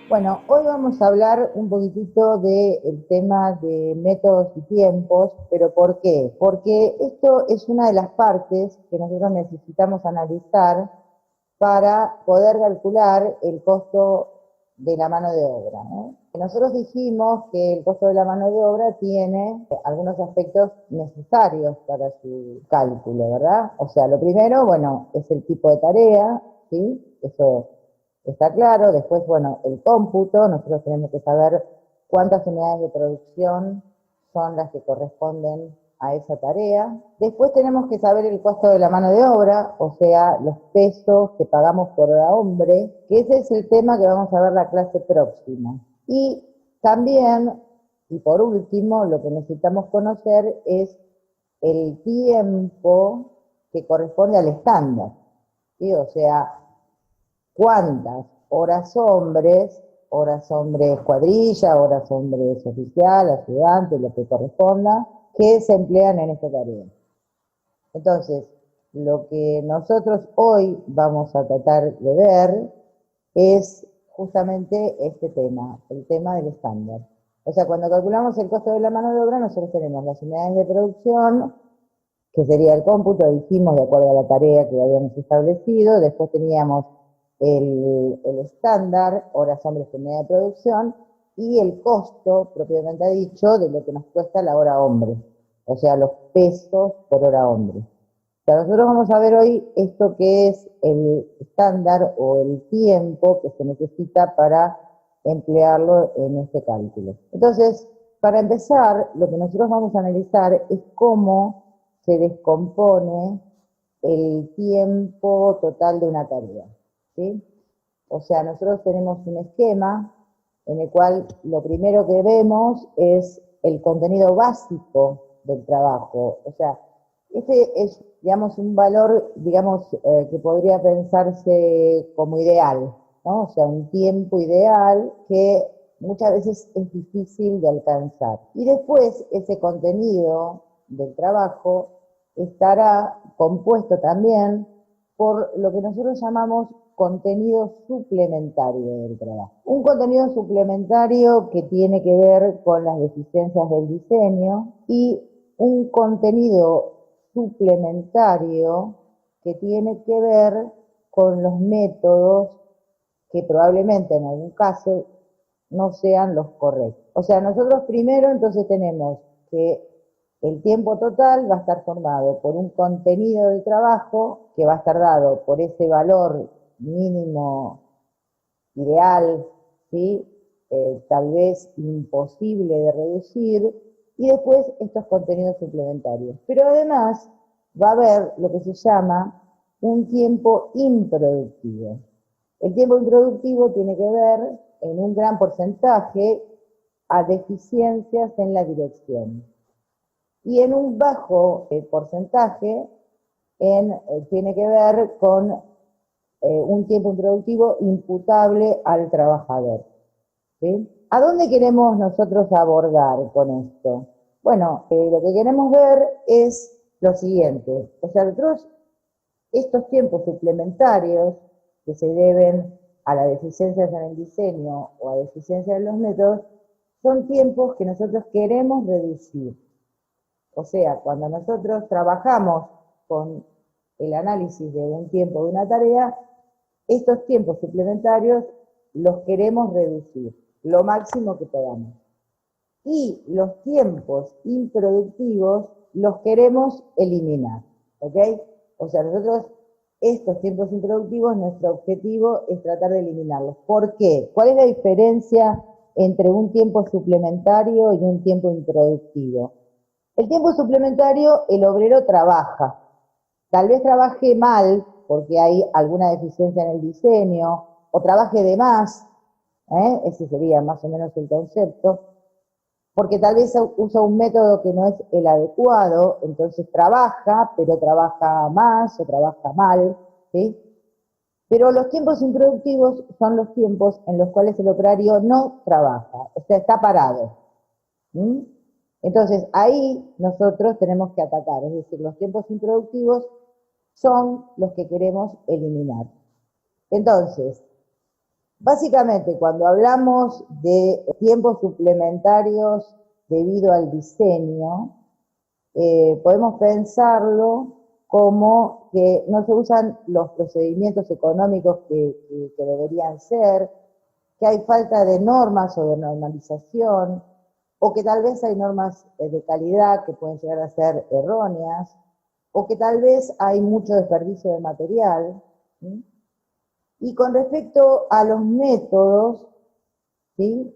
Bueno, hoy vamos a hablar un poquitito del tema de métodos y tiempos, pero ¿por qué? Porque esto es una de las partes que nosotros necesitamos analizar para poder calcular el costo de la mano de obra, ¿no? Nosotros dijimos que el costo de la mano de obra tiene algunos aspectos necesarios para su cálculo, ¿verdad? O sea, lo primero, bueno, es el tipo de tarea, ¿sí? Eso está claro. Después, bueno, el cómputo, nosotros tenemos que saber cuántas unidades de producción son las que corresponden a esa tarea. Después tenemos que saber el costo de la mano de obra, o sea, los pesos que pagamos por hora hombre, que ese es el tema que vamos a ver la clase próxima. Y también, y por último, lo que necesitamos conocer es el tiempo que corresponde al estándar, ¿sí? O sea, cuántas horas hombres cuadrilla, horas hombres oficial, ayudante, lo que corresponda, que se emplean en esta tarea. Entonces, lo que nosotros hoy vamos a tratar de ver es justamente este tema, el tema del estándar. O sea, cuando calculamos el costo de la mano de obra, nosotros tenemos las unidades de producción, que sería el cómputo, dijimos, de acuerdo a la tarea que habíamos establecido. Después teníamos el estándar, horas hombres por unidad de producción, y el costo, propiamente dicho, de lo que nos cuesta la hora hombre, o sea, los pesos por hora hombre. O sea, nosotros vamos a ver hoy esto que es el estándar o el tiempo que se necesita para emplearlo en este cálculo. Entonces, para empezar, lo que nosotros vamos a analizar es cómo se descompone el tiempo total de una tarea, ¿sí? O sea, nosotros tenemos un esquema en el cual lo primero que vemos es el contenido básico del trabajo. O sea, este es, digamos, un valor, digamos, que podría pensarse como ideal, ¿no? O sea, un tiempo ideal que muchas veces es difícil de alcanzar. Y después ese contenido del trabajo estará compuesto también por lo que nosotros llamamos contenido suplementario del trabajo. Un contenido suplementario que tiene que ver con las deficiencias del diseño y un contenido suplementario que tiene que ver con los métodos que probablemente en algún caso no sean los correctos. O sea, nosotros primero entonces tenemos que el tiempo total va a estar formado por un contenido de trabajo que va a estar dado por ese valor mínimo ideal, ¿sí? Tal vez imposible de reducir, y después estos contenidos suplementarios. Pero además va a haber lo que se llama un tiempo improductivo. El tiempo improductivo tiene que ver en un gran porcentaje a deficiencias en la dirección y en un bajo porcentaje tiene que ver con un tiempo improductivo imputable al trabajador, ¿sí? ¿A dónde queremos nosotros abordar con esto? Bueno, lo que queremos ver es lo siguiente. O sea, nosotros estos tiempos suplementarios que se deben a las deficiencias en el diseño o a deficiencias en los métodos son tiempos que nosotros queremos reducir. O sea, cuando nosotros trabajamos con el análisis de un tiempo de una tarea, estos tiempos suplementarios los queremos reducir lo máximo que podamos. Y los tiempos improductivos los queremos eliminar, ¿ok? O sea, nosotros estos tiempos improductivos, nuestro objetivo es tratar de eliminarlos. ¿Por qué? ¿Cuál es la diferencia entre un tiempo suplementario y un tiempo improductivo? El tiempo suplementario, el obrero trabaja. Tal vez trabaje mal porque hay alguna deficiencia en el diseño, o trabaje de más, ese sería más o menos el concepto, porque tal vez usa un método que no es el adecuado, entonces trabaja, pero trabaja más o trabaja mal, ¿sí? Pero los tiempos improductivos son los tiempos en los cuales el operario no trabaja, o sea, está parado. ¿Mm? Entonces, ahí nosotros tenemos que atacar, es decir, los tiempos improductivos son los que queremos eliminar. Entonces, Básicamente, cuando hablamos de tiempos suplementarios debido al diseño, podemos pensarlo como que no se usan los procedimientos económicos que deberían ser, que hay falta de normas o de normalización, o que tal vez hay normas de calidad que pueden llegar a ser erróneas, o que tal vez hay mucho desperdicio de material. ¿Sí? Y con respecto a los métodos, ¿sí?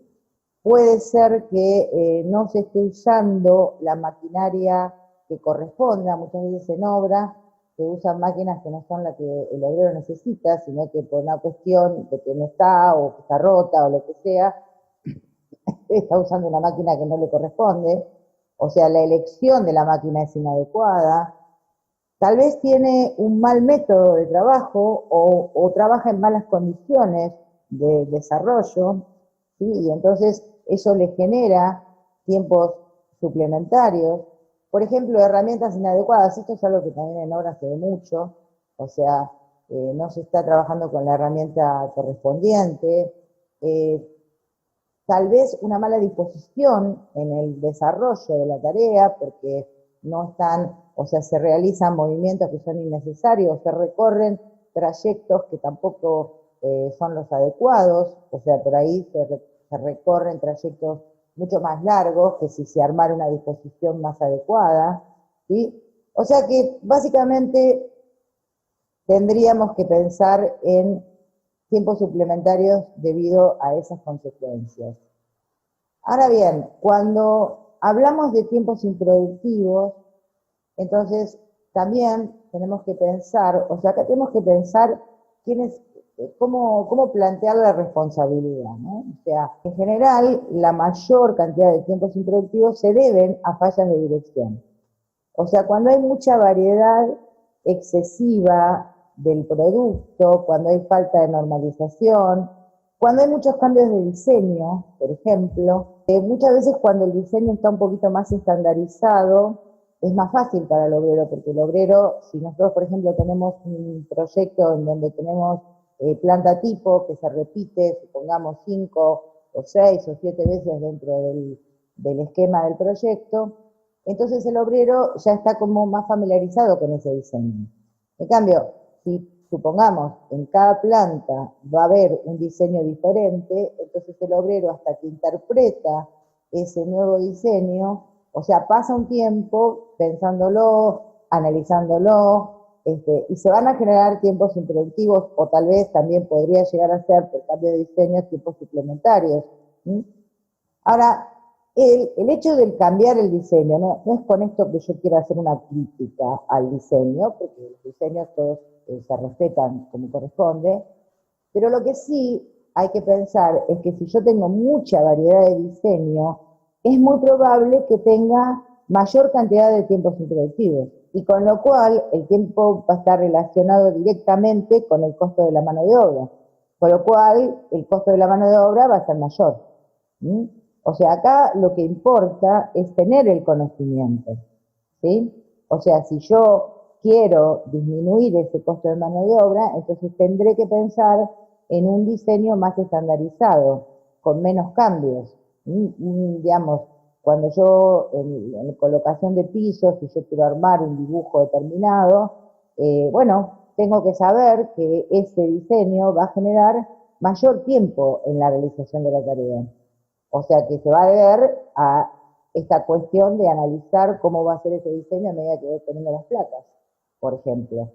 Puede ser que no se esté usando la maquinaria que corresponda, muchas veces en obra se usan máquinas que no son las que el obrero necesita, sino que por una cuestión de que no está o que está rota o lo que sea, está usando una máquina que no le corresponde, o sea, la elección de la máquina es inadecuada, tal vez tiene un mal método de trabajo o trabaja en malas condiciones de desarrollo, ¿sí? Y entonces eso le genera tiempos suplementarios. Por ejemplo, herramientas inadecuadas, esto es algo que también en obras se ve mucho, o sea, no se está trabajando con la herramienta correspondiente, eh, tal vez una mala disposición en el desarrollo de la tarea, porque no están, o sea, se realizan movimientos que son innecesarios, se recorren trayectos que tampoco son los adecuados, o sea, por ahí se recorren trayectos mucho más largos que si se armara una disposición más adecuada, ¿sí? O sea que básicamente tendríamos que pensar en tiempos suplementarios debido a esas consecuencias. Ahora bien, cuando hablamos de tiempos improductivos, entonces también tenemos que pensar, o sea, acá tenemos que pensar cómo plantear la responsabilidad, ¿no? O sea, en general, la mayor cantidad de tiempos improductivos se deben a fallas de dirección. O sea, cuando hay mucha variedad excesiva del producto, cuando hay falta de normalización, cuando hay muchos cambios de diseño, por ejemplo, muchas veces cuando el diseño está un poquito más estandarizado, es más fácil para el obrero, porque el obrero, si nosotros, por ejemplo, tenemos un proyecto en donde tenemos planta tipo que se repite, supongamos 5 o 6 o 7 veces dentro del esquema del proyecto, entonces el obrero ya está como más familiarizado con ese diseño. En cambio, si supongamos en cada planta va a haber un diseño diferente, entonces el obrero hasta que interpreta ese nuevo diseño, o sea, pasa un tiempo pensándolo, analizándolo, y se van a generar tiempos improductivos o tal vez también podría llegar a ser por cambio de diseño tiempos suplementarios. ¿Sí? Ahora, el hecho de cambiar el diseño, no es con esto que yo quiera hacer una crítica al diseño, porque los diseños todos se respetan como corresponde, pero lo que sí hay que pensar es que si yo tengo mucha variedad de diseño, es muy probable que tenga mayor cantidad de tiempos improductivos, y con lo cual el tiempo va a estar relacionado directamente con el costo de la mano de obra, con lo cual el costo de la mano de obra va a ser mayor. ¿Sí? O sea, acá lo que importa es tener el conocimiento, ¿sí? O sea, si yo quiero disminuir ese costo de mano de obra, entonces tendré que pensar en un diseño más estandarizado, con menos cambios. Digamos, cuando yo en colocación de pisos, si yo quiero armar un dibujo determinado, bueno, tengo que saber que ese diseño va a generar mayor tiempo en la realización de la tarea. O sea que se va a deber a esta cuestión de analizar cómo va a ser ese diseño a medida que voy poniendo las placas, por ejemplo.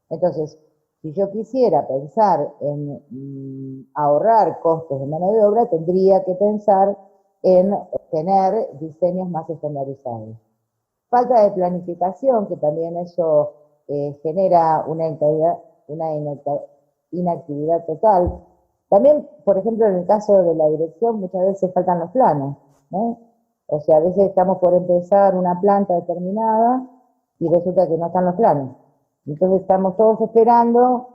Entonces, si yo quisiera pensar en ahorrar costos de mano de obra, tendría que pensar en tener diseños más estandarizados. Falta de planificación, que también eso genera una inactividad total. También, por ejemplo, en el caso de la dirección, muchas veces faltan los planos, ¿no? O sea, a veces estamos por empezar una planta determinada y resulta que no están los planos. Entonces están todos esperando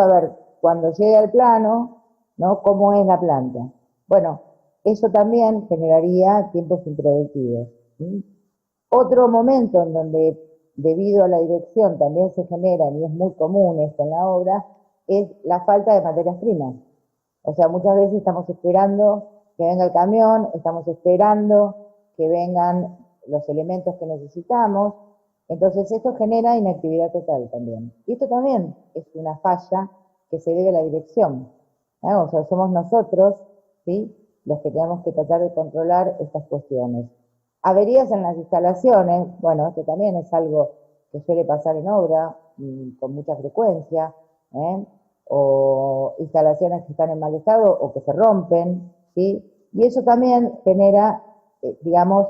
a ver cuando llegue el plano, ¿no? Cómo es la planta. Bueno, eso también generaría tiempos improductivos. ¿Sí? Otro momento en donde debido a la dirección también se generan, y es muy común esto en la obra, es la falta de materias primas. O sea, muchas veces estamos esperando que venga el camión, estamos esperando que vengan los elementos que necesitamos. Entonces esto genera inactividad total también. Y esto también es una falla que se debe a la dirección. O sea, somos nosotros, ¿sí?, los que tenemos que tratar de controlar estas cuestiones. Averías en las instalaciones, bueno, esto también es algo que suele pasar en obra con mucha frecuencia, ¿eh? O instalaciones que están en mal estado o que se rompen, ¿sí? Y eso también genera, digamos,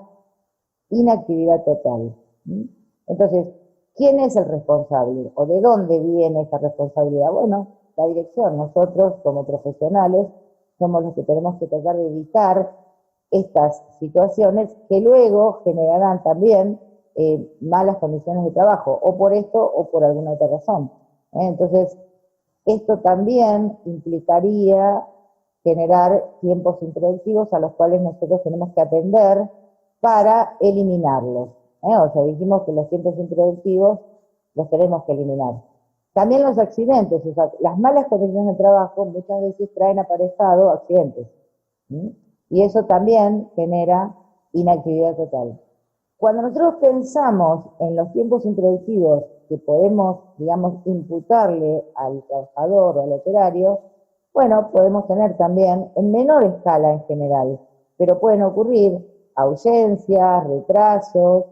inactividad total. ¿Sí? Entonces, ¿quién es el responsable? ¿O de dónde viene esta responsabilidad? Bueno, la dirección. Nosotros, como profesionales, somos los que tenemos que tratar de evitar estas situaciones que luego generarán también malas condiciones de trabajo, o por esto o por alguna otra razón. Entonces, esto también implicaría generar tiempos improductivos a los cuales nosotros tenemos que atender para eliminarlos. O sea, dijimos que los tiempos improductivos los tenemos que eliminar. También los accidentes, o sea, las malas condiciones de trabajo muchas veces traen aparejado accidentes. ¿Sí? Y eso también genera inactividad total. Cuando nosotros pensamos en los tiempos improductivos que podemos, digamos, imputarle al trabajador o al operario, bueno, podemos tener también en menor escala en general, pero pueden ocurrir ausencias, retrasos,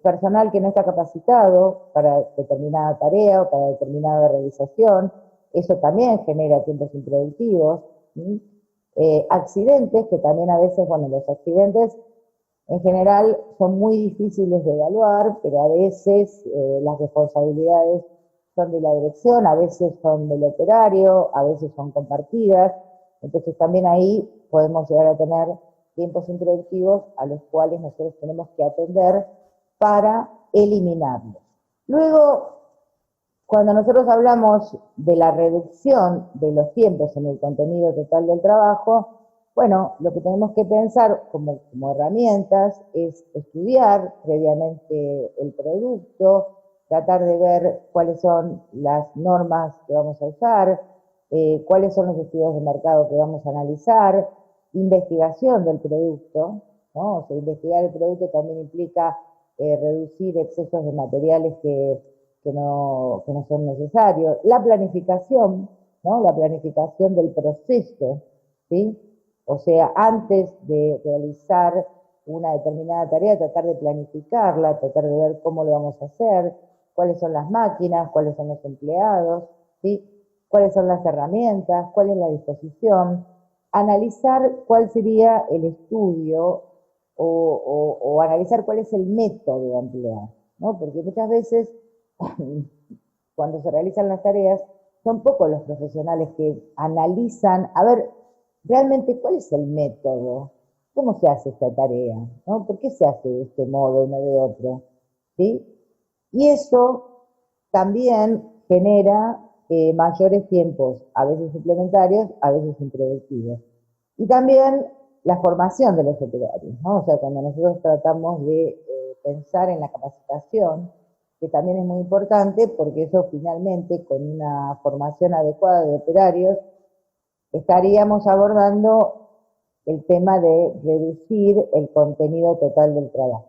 personal que no está capacitado para determinada tarea o para determinada realización, eso también genera tiempos improductivos. Accidentes, que también a veces, bueno, los accidentes en general son muy difíciles de evaluar, pero a veces las responsabilidades son de la dirección, a veces son del operario, a veces son compartidas. Entonces también ahí podemos llegar a tener tiempos improductivos a los cuales nosotros tenemos que atender para eliminarlos. Luego, cuando nosotros hablamos de la reducción de los tiempos en el contenido total del trabajo, bueno, lo que tenemos que pensar como herramientas es estudiar previamente el producto, tratar de ver cuáles son las normas que vamos a usar, cuáles son los estudios de mercado que vamos a analizar, investigación del producto, ¿no? O sea, investigar el producto también implica reducir excesos de materiales que no son necesarios. La planificación, ¿no? La planificación del proceso, ¿sí? O sea, antes de realizar una determinada tarea, tratar de planificarla, tratar de ver cómo lo vamos a hacer, cuáles son las máquinas, cuáles son los empleados, ¿sí? Cuáles son las herramientas, cuál es la disposición, analizar cuál sería el estudio o analizar cuál es el método a emplear, ¿no? Porque muchas veces cuando se realizan las tareas, son pocos los profesionales que analizan, a ver, realmente cuál es el método, cómo se hace esta tarea, ¿no? ¿Por qué se hace de este modo y no de otro? ¿Sí? Y eso también genera mayores tiempos, a veces suplementarios, a veces improductivos. Y también la formación de los operarios, ¿no? O sea, cuando nosotros tratamos de pensar en la capacitación, que también es muy importante porque eso finalmente con una formación adecuada de operarios estaríamos abordando el tema de reducir el contenido total del trabajo.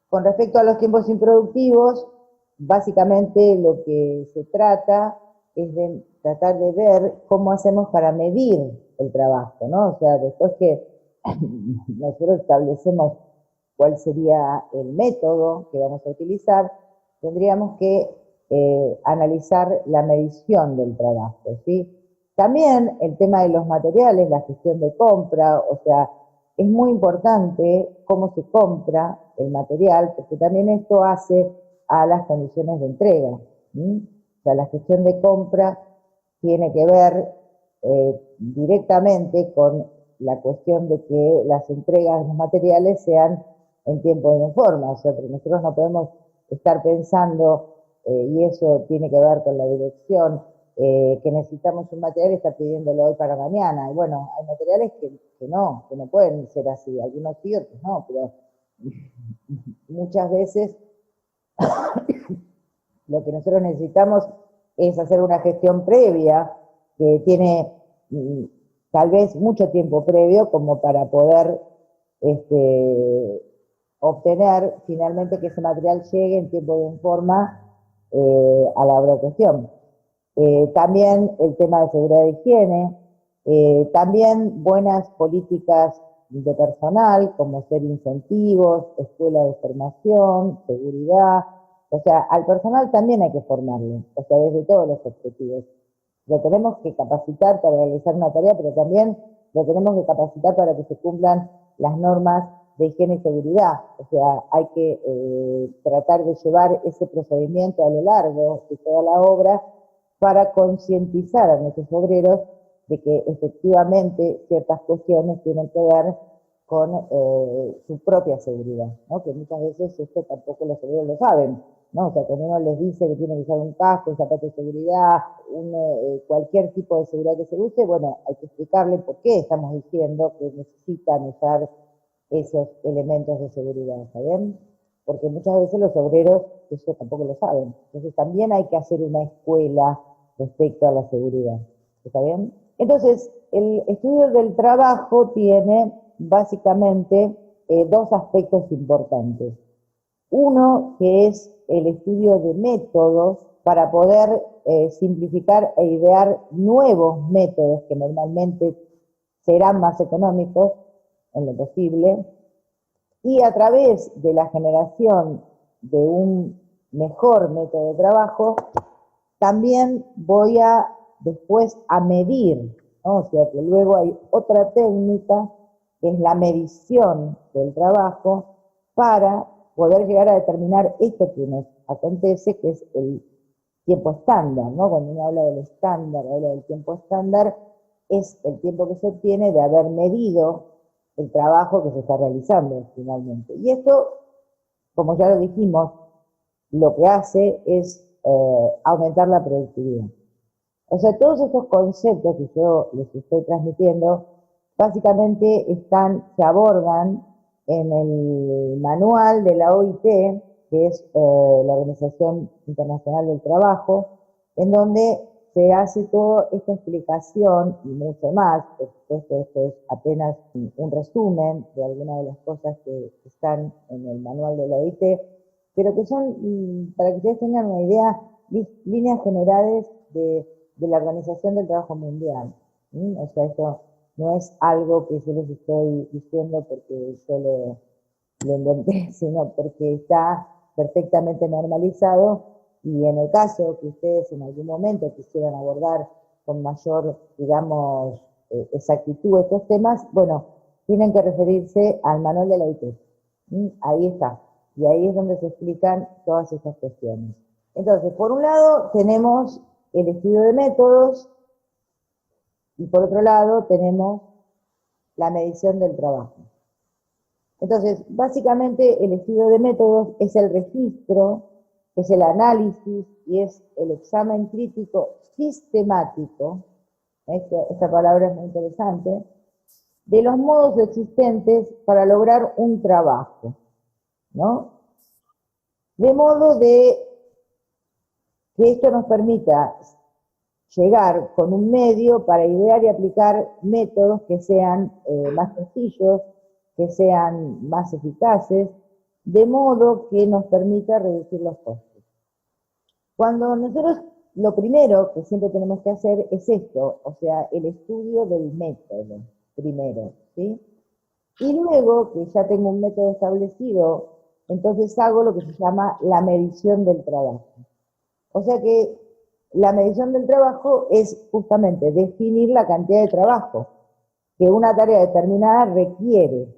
Con respecto a los tiempos improductivos, básicamente lo que se trata es de tratar de ver cómo hacemos para medir el trabajo, ¿no? O sea, después que nosotros establecemos cuál sería el método que vamos a utilizar, tendríamos que analizar la medición del trabajo, ¿sí? También el tema de los materiales, la gestión de compra, o sea, es muy importante cómo se compra el material, porque también esto hace a las condiciones de entrega. ¿Sí? O sea, la gestión de compra tiene que ver directamente con la cuestión de que las entregas de los materiales sean en tiempo y en forma. O sea, porque nosotros no podemos estar pensando, y eso tiene que ver con la dirección, que necesitamos un material y estar pidiéndolo hoy para mañana. Y bueno, hay materiales que no pueden ser así, algunos sí, otros no, pero muchas veces lo que nosotros necesitamos es hacer una gestión previa que tiene tal vez mucho tiempo previo como para poder obtener finalmente que ese material llegue en tiempo y en forma a la obra de cuestión. También el tema de seguridad de higiene, también buenas políticas de personal, como ser incentivos, escuela de formación, seguridad. O sea, al personal también hay que formarlo, o sea, desde todos los objetivos. Lo tenemos que capacitar para realizar una tarea, pero también lo tenemos que capacitar para que se cumplan las normas de higiene y seguridad. O sea, hay que tratar de llevar ese procedimiento a lo largo de toda la obra para concientizar a nuestros obreros de que efectivamente ciertas cuestiones tienen que ver con su propia seguridad, ¿no? Que muchas veces esto tampoco los obreros lo saben, ¿no? O sea, cuando uno les dice que tienen que usar un casco, un zapato de seguridad, cualquier tipo de seguridad que se use, bueno, hay que explicarle por qué estamos diciendo que necesitan usar esos elementos de seguridad, ¿está bien? Porque muchas veces los obreros eso tampoco lo saben. Entonces también hay que hacer una escuela respecto a la seguridad, ¿está bien? Entonces, el estudio del trabajo tiene básicamente dos aspectos importantes. Uno, que es el estudio de métodos para poder simplificar e idear nuevos métodos que normalmente serán más económicos en lo posible, y a través de la generación de un mejor método de trabajo, también voy a después a medir, ¿no? O sea que luego hay otra técnica que es la medición del trabajo para poder llegar a determinar esto que nos acontece, que es el tiempo estándar, ¿no? Cuando uno habla del estándar, habla del tiempo estándar, es el tiempo que se obtiene de haber medido el trabajo que se está realizando finalmente. Y esto, como ya lo dijimos, lo que hace es aumentar la productividad. O sea, todos estos conceptos que yo les estoy transmitiendo, básicamente se abordan en el manual de la OIT, que es la Organización Internacional del Trabajo, en donde se hace toda esta explicación y mucho más. Por supuesto, esto es apenas un resumen de algunas de las cosas que están en el manual de la OIT, pero que son, para que ustedes tengan una idea, líneas generales de la Organización del Trabajo Mundial. O sea, esto no es algo que yo les estoy diciendo porque yo lo inventé, sino porque está perfectamente normalizado, y en el caso que ustedes en algún momento quisieran abordar con mayor, digamos, exactitud estos temas, bueno, tienen que referirse al manual de la OIT. Ahí está. Y ahí es donde se explican todas estas cuestiones. Entonces, por un lado tenemos el estudio de métodos y por otro lado tenemos la medición del trabajo. Entonces, básicamente el estudio de métodos es el registro, es el análisis y es el examen crítico sistemático, esta palabra es muy interesante, de los modos existentes para lograr un trabajo, ¿no? De modo de que esto nos permita llegar con un medio para idear y aplicar métodos que sean más sencillos, que sean más eficaces, de modo que nos permita reducir los costos. Cuando nosotros, lo primero que siempre tenemos que hacer es esto, o sea, el estudio del método, primero, ¿sí? Y luego que ya tengo un método establecido, entonces hago lo que se llama la medición del trabajo. O sea que la medición del trabajo es justamente definir la cantidad de trabajo que una tarea determinada requiere.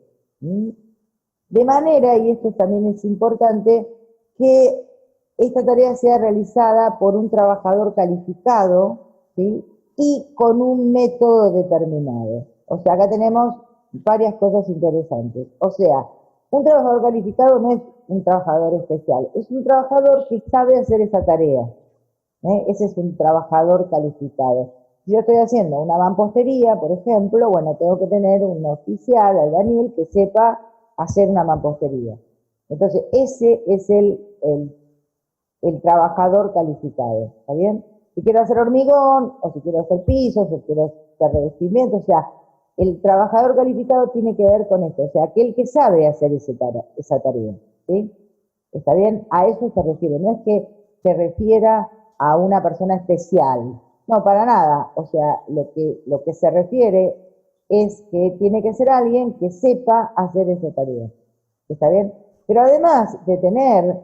De manera, y esto también es importante, que esta tarea sea realizada por un trabajador calificado, ¿sí? Y con un método determinado. O sea, acá tenemos varias cosas interesantes. O sea, un trabajador calificado no es un trabajador especial, es un trabajador que sabe hacer esa tarea. Ese es un trabajador calificado. Si yo estoy haciendo una mampostería, por ejemplo, bueno, tengo que tener un oficial, albañil, que sepa hacer una mampostería. Entonces, ese es el trabajador calificado, ¿está bien? si quiero hacer hormigón, o si quiero hacer pisos, o quiero hacer revestimiento, o sea, el trabajador calificado tiene que ver con esto, o sea, aquel que sabe hacer esa tarea, ¿sí? ¿Está bien? A eso se refiere, no es que se refiera a una persona especial, no, para nada, o sea, lo que se refiere es que tiene que ser alguien que sepa hacer esa tarea, ¿está bien? Pero además de tener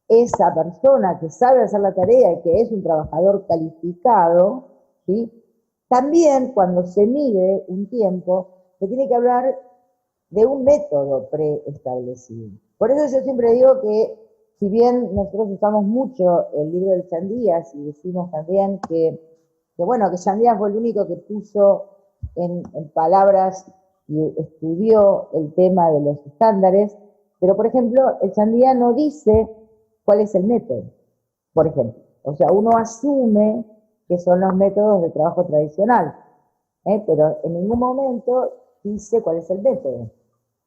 esa persona que sabe hacer la tarea y que es un trabajador calificado, ¿sí? También cuando se mide un tiempo, se tiene que hablar de un método preestablecido. Por eso yo siempre digo que si bien nosotros usamos mucho el libro del Chandías y decimos también bueno, que Chandías fue el único que puso en palabras y estudió el tema de los estándares, pero por ejemplo, el Chandías no dice cuál es el método, por ejemplo. O sea, uno asume que son los métodos de trabajo tradicional, pero en ningún momento dice cuál es el método.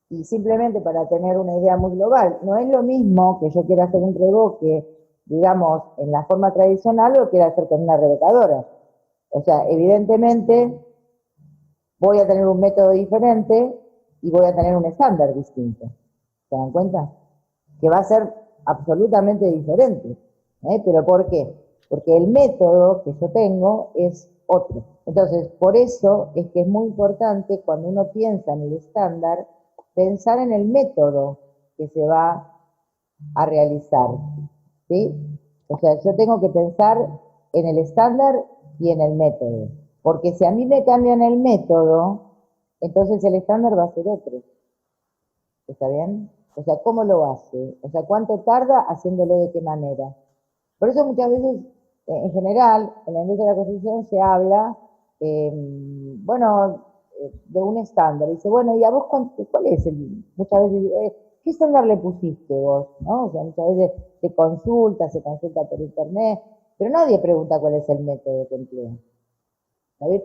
Y simplemente para tener una idea muy global, no es lo mismo que yo quiera hacer un reboque, digamos, en la forma tradicional o lo quiera hacer con una rebocadora. O sea, evidentemente voy a tener un método diferente y voy a tener un estándar distinto. ¿Se dan cuenta? Que va a ser absolutamente diferente. ¿Pero por qué? Porque el método que yo tengo es otro. Entonces, por eso es que es muy importante cuando uno piensa en el estándar, pensar en el método que se va a realizar, ¿sí? O sea, yo tengo que pensar en el estándar y en el método, porque si a mí me cambian el método, entonces el estándar va a ser otro. ¿Está bien? O sea, ¿cómo lo hace? O sea, ¿cuánto tarda haciéndolo de qué manera? Por eso muchas veces, en general, en la industria de la construcción se habla, bueno, de un estándar. Y dice, bueno, ¿y a vos cuál es el? Muchas veces digo, ¿qué estándar le pusiste vos? ¿No? O sea, muchas veces se consulta por internet, pero nadie pregunta cuál es el método que emplea.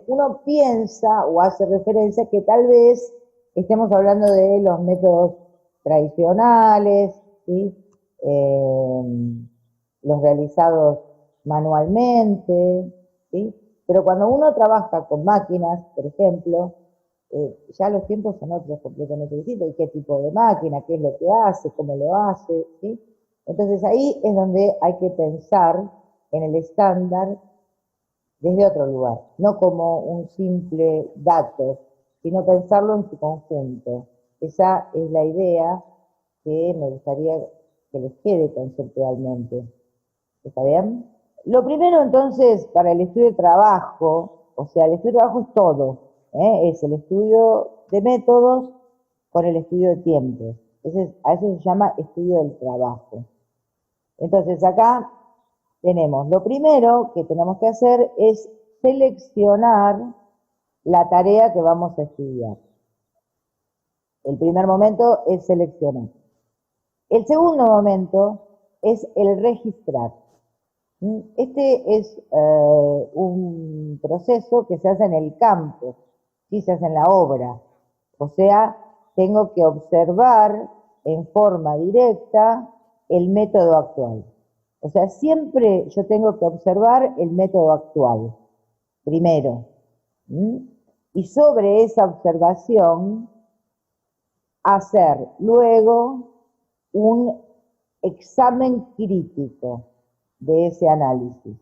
Uno piensa o hace referencia que tal vez estemos hablando de los métodos tradicionales, ¿sí? Los realizados manualmente, ¿sí? Pero cuando uno trabaja con máquinas, por ejemplo, ya los tiempos son otros completamente distintos, y qué tipo de máquina, qué es lo que hace, cómo lo hace, ¿sí? Entonces ahí es donde hay que pensar en el estándar desde otro lugar, no como un simple dato, sino pensarlo en su conjunto. Esa es la idea que me gustaría que les quede conceptualmente. ¿Está bien? Lo primero entonces para el estudio de trabajo, o sea, el estudio de trabajo es todo, es el estudio de métodos con el estudio de tiempos. A eso se llama estudio del trabajo. Entonces acá tenemos, lo primero que tenemos que hacer es seleccionar la tarea que vamos a estudiar. El primer momento es seleccionar. El segundo momento es el registrar. Este es un proceso que se hace en el campo, ¿sí? Se hace en la obra. O sea, tengo que observar en forma directa el método actual. O sea, siempre yo tengo que observar el método actual, primero. Y sobre esa observación, hacer luego un examen crítico de ese análisis.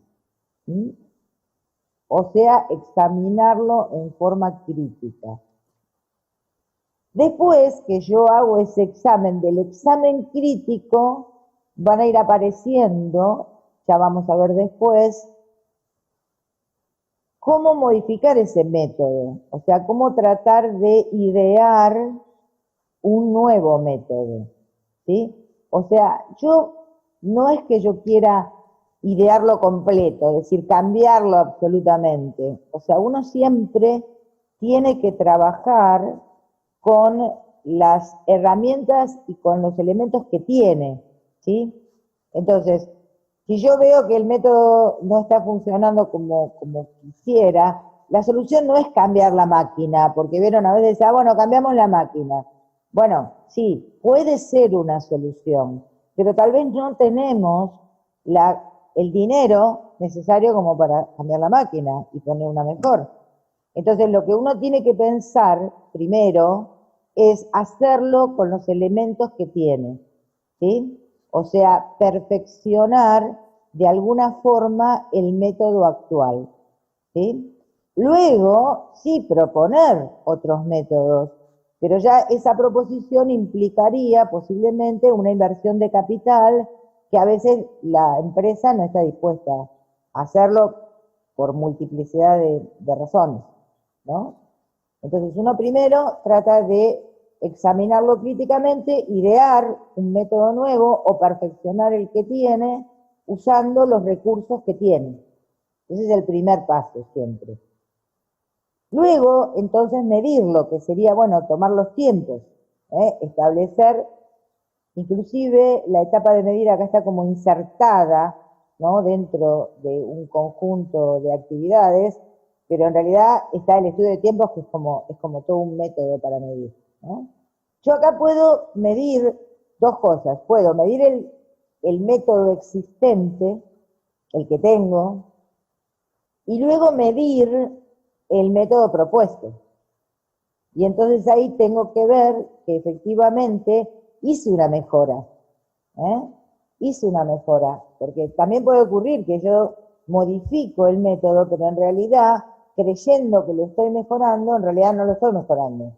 O sea, examinarlo en forma crítica. Después que yo hago ese examen, del examen crítico, van a ir apareciendo, ya vamos a ver después, cómo modificar ese método, o sea, cómo tratar de idear un nuevo método, ¿sí? O sea, no es que yo quiera idearlo completo, es decir, cambiarlo absolutamente. O sea, uno siempre tiene que trabajar con las herramientas y con los elementos que tiene, ¿sí? Entonces, si yo veo que el método no está funcionando como quisiera, la solución no es cambiar la máquina, porque vieron a veces, bueno, cambiamos la máquina. Bueno, sí, puede ser una solución, pero tal vez no tenemos la el dinero necesario como para cambiar la máquina y poner una mejor. Entonces, lo que uno tiene que pensar primero es hacerlo con los elementos que tiene, ¿sí? O sea, perfeccionar de alguna forma el método actual, ¿sí? Luego, sí, proponer otros métodos, pero ya esa proposición implicaría posiblemente una inversión de capital que a veces la empresa no está dispuesta a hacerlo por multiplicidad de razones, ¿no? Entonces uno primero trata de examinarlo críticamente, idear un método nuevo o perfeccionar el que tiene usando los recursos que tiene. Ese es el primer paso siempre. Luego, entonces, medirlo, que sería, bueno, tomar los tiempos, establecer, inclusive la etapa de medir acá está como insertada, ¿no? Dentro de un conjunto de actividades, pero en realidad está el estudio de tiempos, que es como todo un método para medir, ¿no? Yo acá puedo medir dos cosas. Puedo medir el método existente, el que tengo, y luego medir el método propuesto. Y entonces ahí tengo que ver que efectivamente hice una mejora. Hice una mejora, porque también puede ocurrir que yo modifico el método, pero en realidad, creyendo que lo estoy mejorando, en realidad no lo estoy mejorando.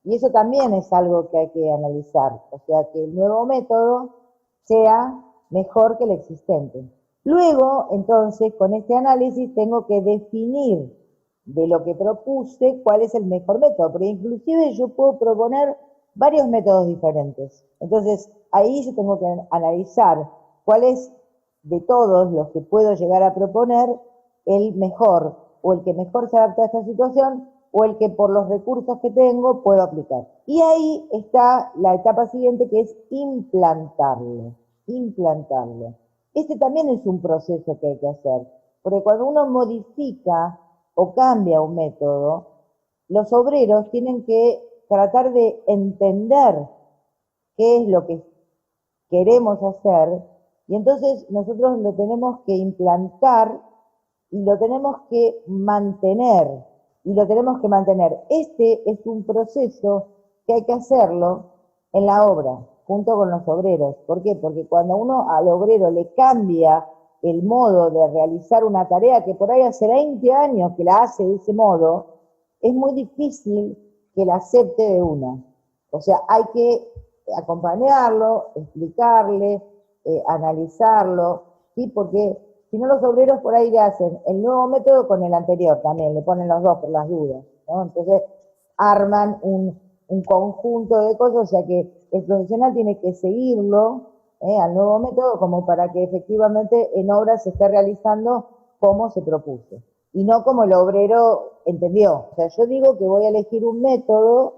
Y eso también es algo que hay que analizar, o sea, que el nuevo método sea mejor que el existente. Luego, entonces, con este análisis tengo que definir de lo que propuse cuál es el mejor método, porque inclusive yo puedo proponer varios métodos diferentes. Entonces, ahí yo tengo que analizar cuál es de todos los que puedo llegar a proponer el mejor, o el que mejor se adapta a esta situación, o el que por los recursos que tengo puedo aplicar. Y ahí está la etapa siguiente, que es implantarlo. Implantarlo. Este también es un proceso que hay que hacer, porque cuando uno modifica o cambia un método, los obreros tienen que tratar de entender qué es lo que queremos hacer, y entonces nosotros lo tenemos que implantar y lo tenemos que mantener, y lo tenemos que mantener. Este es un proceso que hay que hacerlo en la obra, junto con los obreros. ¿Por qué? Porque cuando uno al obrero le cambia el modo de realizar una tarea que por ahí hace 20 años que la hace de ese modo, es muy difícil que la acepte de una. O sea, hay que acompañarlo, explicarle, analizarlo, ¿sí? Porque si no, los obreros por ahí le hacen el nuevo método con el anterior también, le ponen los dos por las dudas, ¿no? Entonces arman un conjunto de cosas, o sea que el profesional tiene que seguirlo al nuevo método como para que efectivamente en obra se esté realizando como se propuso y no como el obrero entendió. O sea, yo digo que voy a elegir un método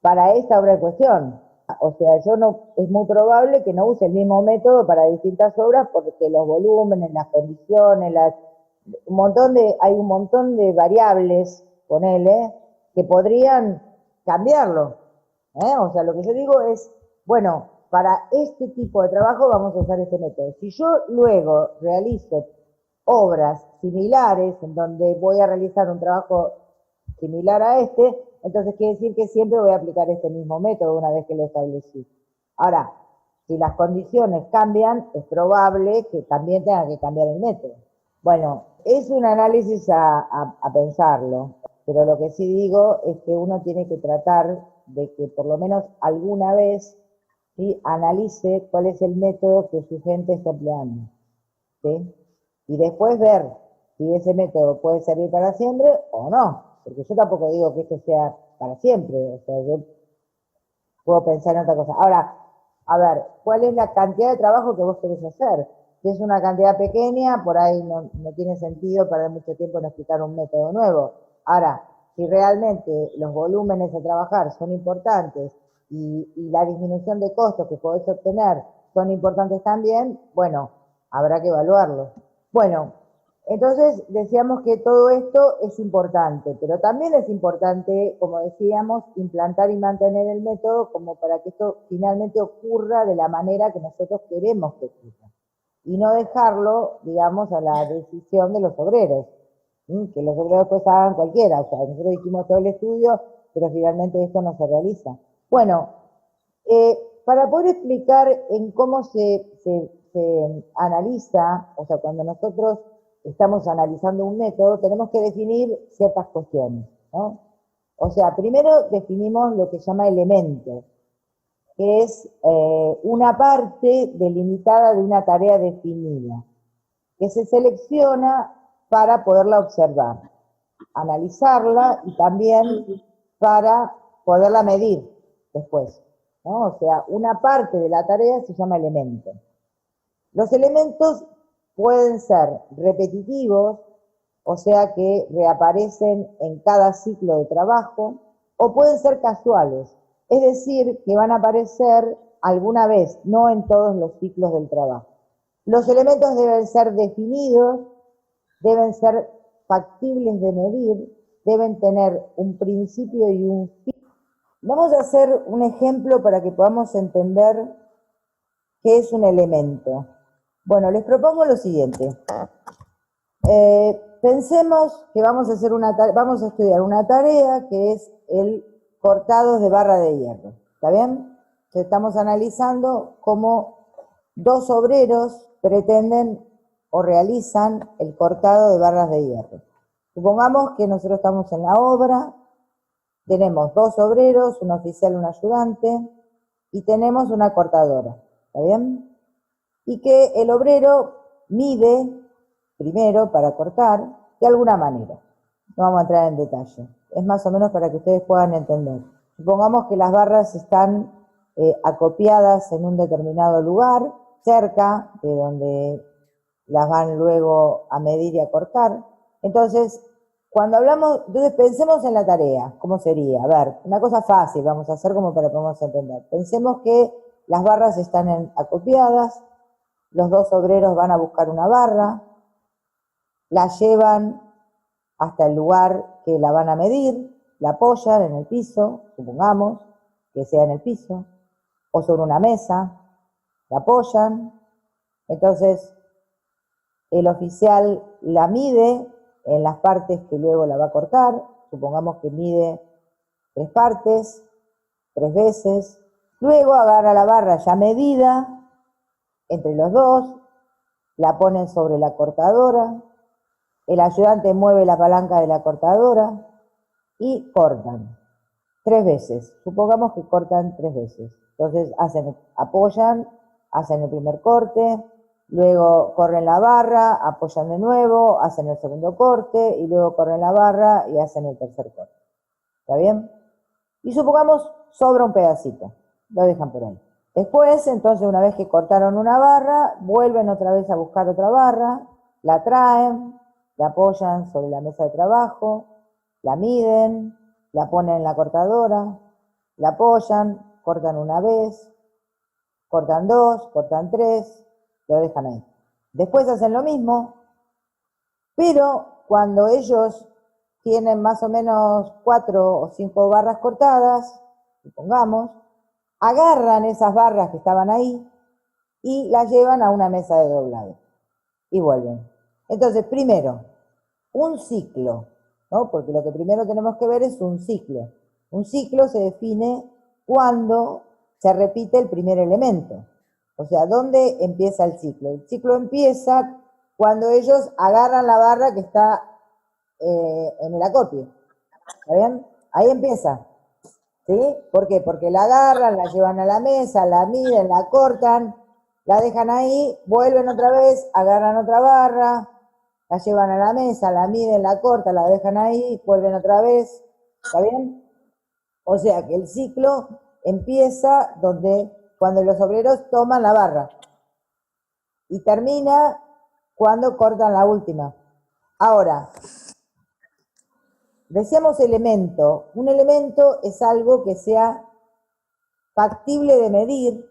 para esta obra de cuestión. O sea, yo no, es muy probable que no use el mismo método para distintas obras porque los volúmenes, las condiciones, hay un montón de variables, ponele, que podrían cambiarlo. O sea, lo que yo digo es, bueno, para este tipo de trabajo vamos a usar este método. Si yo luego realizo obras similares en donde voy a realizar un trabajo similar a este, entonces quiere decir que siempre voy a aplicar este mismo método una vez que lo establecí. Ahora, si las condiciones cambian, es probable que también tenga que cambiar el método. Bueno, es un análisis a pensarlo, pero lo que sí digo es que uno tiene que tratar de que por lo menos alguna vez, ¿sí?, analice cuál es el método que su gente está empleando, ¿sí? Y después ver si ese método puede servir para siempre o no, porque yo tampoco digo que esto sea para siempre, o sea, yo puedo pensar en otra cosa. Ahora, a ver, ¿cuál es la cantidad de trabajo que vos querés hacer? Si es una cantidad pequeña, por ahí no tiene sentido perder mucho tiempo en explicar un método nuevo. Ahora, si realmente los volúmenes a trabajar son importantes y la disminución de costos que podés obtener son importantes también, bueno, habrá que evaluarlo. Bueno, entonces decíamos que todo esto es importante, pero también es importante, como decíamos, implantar y mantener el método como para que esto finalmente ocurra de la manera que nosotros queremos que ocurra. y no dejarlo, digamos, a la decisión de los obreros, que los obreros pues hagan cualquiera. O sea, nosotros hicimos todo el estudio, pero finalmente esto no se realiza. Bueno, para poder explicar en cómo se analiza, o sea, cuando nosotros estamos analizando un método, tenemos que definir ciertas cuestiones, ¿no? O sea, primero definimos lo que se llama elemento, que es una parte delimitada de una tarea definida, que se selecciona para poderla observar, analizarla y también para poderla medir después, ¿no? O sea, una parte de la tarea se llama elemento. Los elementos pueden ser repetitivos, o sea que reaparecen en cada ciclo de trabajo, o pueden ser casuales, es decir, que van a aparecer alguna vez, no en todos los ciclos del trabajo. Los elementos deben ser definidos, deben ser factibles de medir, deben tener un principio y un fin. Vamos a hacer un ejemplo para que podamos entender qué es un elemento. Bueno, les propongo lo siguiente. Pensemos que vamos a estudiar una tarea que es el cortado de barra de hierro. ¿Está bien? Entonces, estamos analizando cómo dos obreros pretenden o realizan el cortado de barras de hierro. Supongamos que nosotros estamos en la obra, tenemos dos obreros, un oficial y un ayudante, y tenemos una cortadora. ¿Está bien? Y que el obrero mide primero para cortar de alguna manera. No vamos a entrar en detalle. Es más o menos para que ustedes puedan entender. Supongamos que las barras están acopiadas en un determinado lugar, cerca de donde las van luego a medir y a cortar. Entonces, cuando hablamos, entonces pensemos en la tarea, ¿cómo sería? A ver, una cosa fácil vamos a hacer como para que podamos entender. Pensemos que las barras están acopiadas, los dos obreros van a buscar una barra, la llevan hasta el lugar que la van a medir, la apoyan en el piso, supongamos que sea en el piso, o sobre una mesa, la apoyan, entonces el oficial la mide en las partes que luego la va a cortar, supongamos que mide 3 partes, 3 veces, luego agarra la barra ya medida entre los dos, la ponen sobre la cortadora, el ayudante mueve la palanca de la cortadora y cortan 3 veces. Supongamos que cortan 3 veces. Entonces apoyan, hacen el primer corte, luego corren la barra, apoyan de nuevo, hacen el segundo corte y luego corren la barra y hacen el tercer corte. ¿Está bien? Y supongamos sobra un pedacito, lo dejan por ahí. Después, entonces, una vez que cortaron una barra, vuelven otra vez a buscar otra barra, la traen, la apoyan sobre la mesa de trabajo, la miden, la ponen en la cortadora, la apoyan, cortan una vez, cortan 2, cortan 3, lo dejan ahí. Después hacen lo mismo, pero cuando ellos tienen más o menos 4 o 5 barras cortadas, supongamos, agarran esas barras que estaban ahí y las llevan a una mesa de doblado y vuelven. Entonces, primero, un ciclo, ¿no? Porque lo que primero tenemos que ver es un ciclo. Un ciclo se define cuando se repite el primer elemento. O sea, ¿dónde empieza el ciclo? El ciclo empieza cuando ellos agarran la barra que está en el acopio. ¿Está bien? Ahí empieza. ¿Sí? ¿Por qué? Porque la agarran, la llevan a la mesa, la miden, la cortan, la dejan ahí, vuelven otra vez, agarran otra barra, la llevan a la mesa, la miden, la cortan, la dejan ahí, vuelven otra vez. ¿Está bien? O sea que el ciclo empieza cuando los obreros toman la barra y termina cuando cortan la última. Ahora, decíamos elemento. Un elemento es algo que sea factible de medir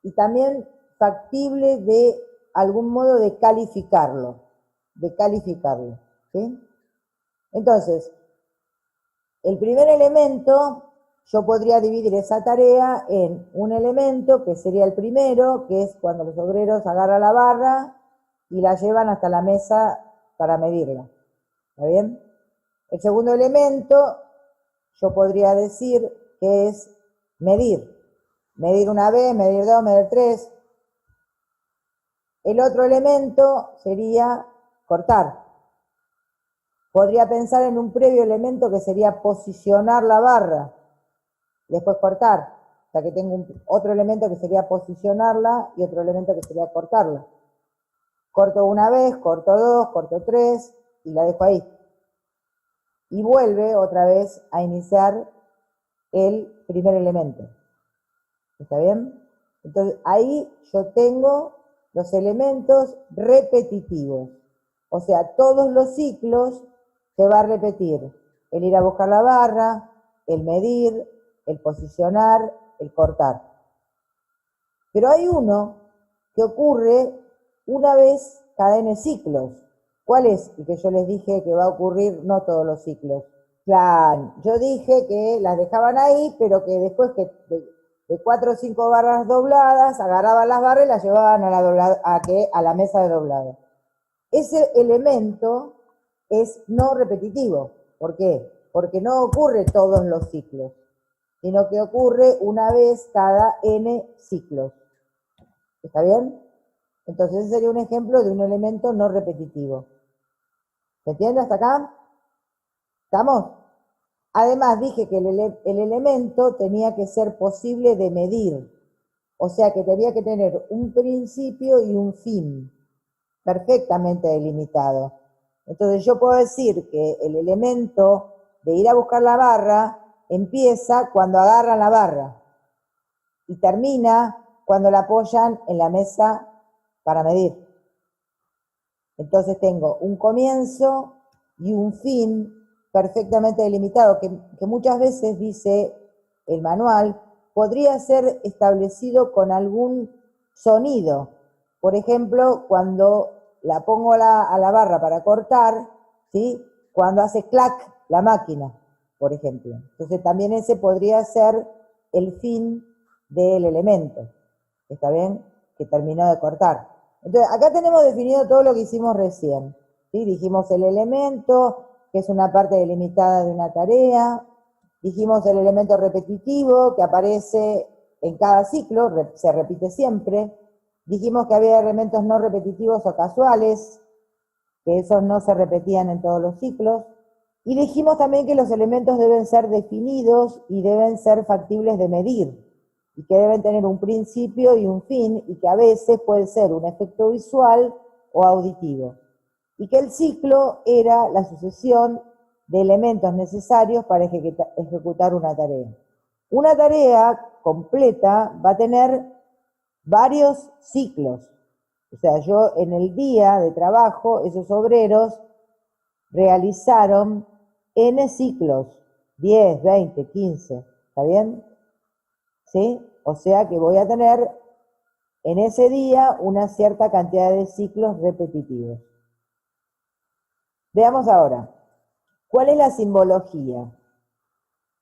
y también factible de algún modo de calificarlo, ¿sí? Entonces, el primer elemento yo podría dividir esa tarea en un elemento que sería el primero, que es cuando los obreros agarran la barra y la llevan hasta la mesa para medirla. ¿Está bien? El segundo elemento, yo podría decir que es medir. Medir una vez, medir dos, medir tres. El otro elemento sería cortar. Podría pensar en un previo elemento que sería posicionar la barra, después cortar. O sea que tengo otro elemento que sería posicionarla y otro elemento que sería cortarla. Corto una vez, corto dos, corto tres y la dejo ahí. Y vuelve otra vez a iniciar el primer elemento. ¿Está bien? Entonces ahí yo tengo los elementos repetitivos. O sea, todos los ciclos se va a repetir. El ir a buscar la barra, el medir, el posicionar, el cortar. Pero hay uno que ocurre una vez cada n ciclos. ¿Cuál es el que yo les dije que va a ocurrir no todos los ciclos? Claro, yo dije que las dejaban ahí, pero que después que de 4 o 5 barras dobladas, agarraban las barras y las llevaban a la mesa de doblado. Ese elemento es no repetitivo. ¿Por qué? Porque no ocurre todos los ciclos, sino que ocurre una vez cada n ciclos. ¿Está bien? Entonces ese sería un ejemplo de un elemento no repetitivo. ¿Se entiende hasta acá? ¿Estamos? Además dije que el elemento tenía que ser posible de medir. O sea que tenía que tener un principio y un fin perfectamente delimitado. Entonces yo puedo decir que el elemento de ir a buscar la barra empieza cuando agarran la barra y termina cuando la apoyan en la mesa para medir. Entonces tengo un comienzo y un fin perfectamente delimitado, que muchas veces dice el manual, podría ser establecido con algún sonido. Por ejemplo, cuando la pongo a la barra para cortar, ¿sí? Cuando hace clac la máquina, por ejemplo. Entonces también ese podría ser el fin del elemento. ¿Está bien? Que terminó de cortar. Entonces, acá tenemos definido todo lo que hicimos recién. ¿Sí? Dijimos el elemento, que es una parte delimitada de una tarea. Dijimos el elemento repetitivo, que aparece en cada ciclo, se repite siempre. Dijimos que había elementos no repetitivos o casuales, que esos no se repetían en todos los ciclos. Y dijimos también que los elementos deben ser definidos y deben ser factibles de medir, y que deben tener un principio y un fin, y que a veces puede ser un efecto visual o auditivo. Y que el ciclo era la sucesión de elementos necesarios para ejecutar una tarea. Una tarea completa va a tener varios ciclos. O sea, yo en el día de trabajo, esos obreros realizaron n ciclos, 10, 20, 15, ¿está bien? ¿Sí? O sea que voy a tener en ese día una cierta cantidad de ciclos repetitivos. Veamos ahora, ¿cuál es la simbología?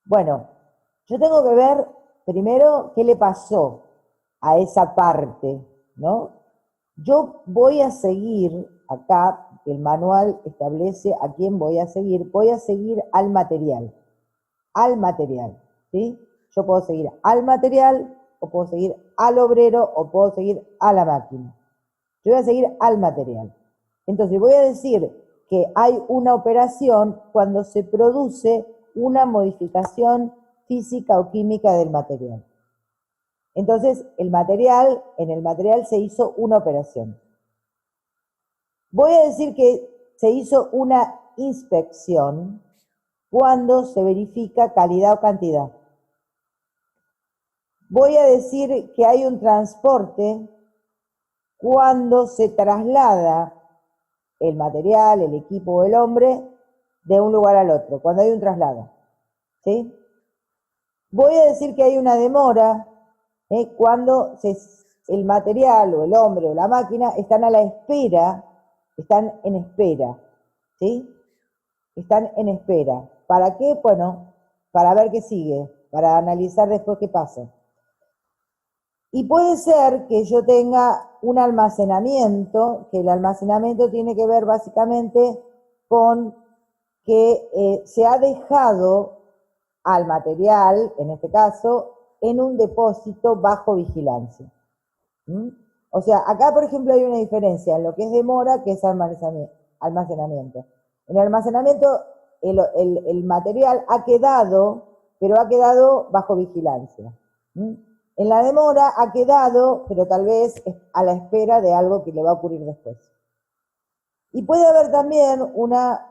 Bueno, yo tengo que ver primero qué le pasó a esa parte, ¿no? Yo voy a seguir acá, el manual establece a quién voy a seguir al material, ¿sí? Yo puedo seguir al material, o puedo seguir al obrero, o puedo seguir a la máquina. Yo voy a seguir al material. Entonces voy a decir que hay una operación cuando se produce una modificación física o química del material. Entonces, en el material se hizo una operación. Voy a decir que se hizo una inspección cuando se verifica calidad o cantidad. Voy a decir que hay un transporte cuando se traslada el material, el equipo o el hombre de un lugar al otro, cuando hay un traslado. ¿Sí? Voy a decir que hay una demora cuando el material o el hombre o la máquina están a la espera, están en espera. ¿Sí? Están en espera. ¿Para qué? Bueno, para ver qué sigue. para analizar después qué pasa. Y puede ser que yo tenga un almacenamiento, que el almacenamiento tiene que ver básicamente con que se ha dejado al material, en este caso, en un depósito bajo vigilancia. ¿Mm? O sea, acá por ejemplo hay una diferencia en lo que es demora, que es almacenamiento. En el almacenamiento el material ha quedado, pero ha quedado bajo vigilancia. ¿Mm? En la demora ha quedado, pero tal vez a la espera de algo que le va a ocurrir después. Y puede haber también una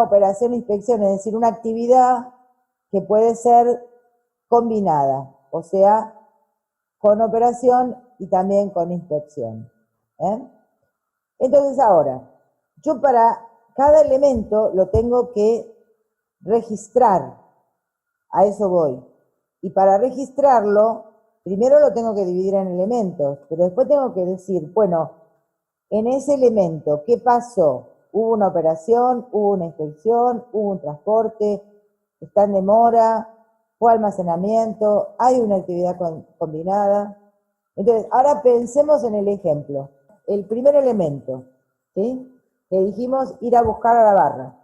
operación de inspección, es decir, una actividad que puede ser combinada, o sea, con operación y también con inspección. Entonces ahora, yo para cada elemento lo tengo que registrar, a eso voy. Y para registrarlo, primero lo tengo que dividir en elementos, pero después tengo que decir, bueno, en ese elemento, ¿qué pasó? ¿Hubo una operación? ¿Hubo una inspección? ¿Hubo un transporte? ¿Está en demora? ¿Fue almacenamiento? ¿Hay una actividad combinada? Entonces, ahora pensemos en el ejemplo. El primer elemento, ¿sí? Que dijimos ir a buscar a la barra.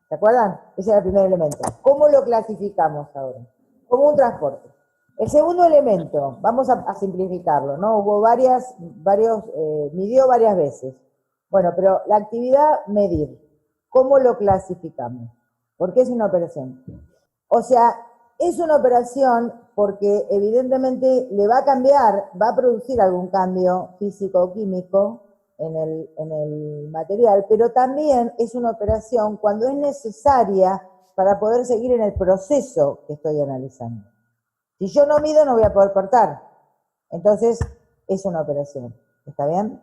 ¿Se acuerdan? Ese era el primer elemento. ¿Cómo lo clasificamos ahora? Como un transporte. El segundo elemento, vamos a simplificarlo, ¿no? Hubo midió varias veces. Bueno, pero la actividad medir, ¿cómo lo clasificamos? Porque es una operación. O sea, es una operación porque evidentemente le va a cambiar, va a producir algún cambio físico o químico en el material, pero también es una operación cuando es necesaria para poder seguir en el proceso que estoy analizando. Si yo no mido, no voy a poder cortar. Entonces, es una operación. ¿Está bien?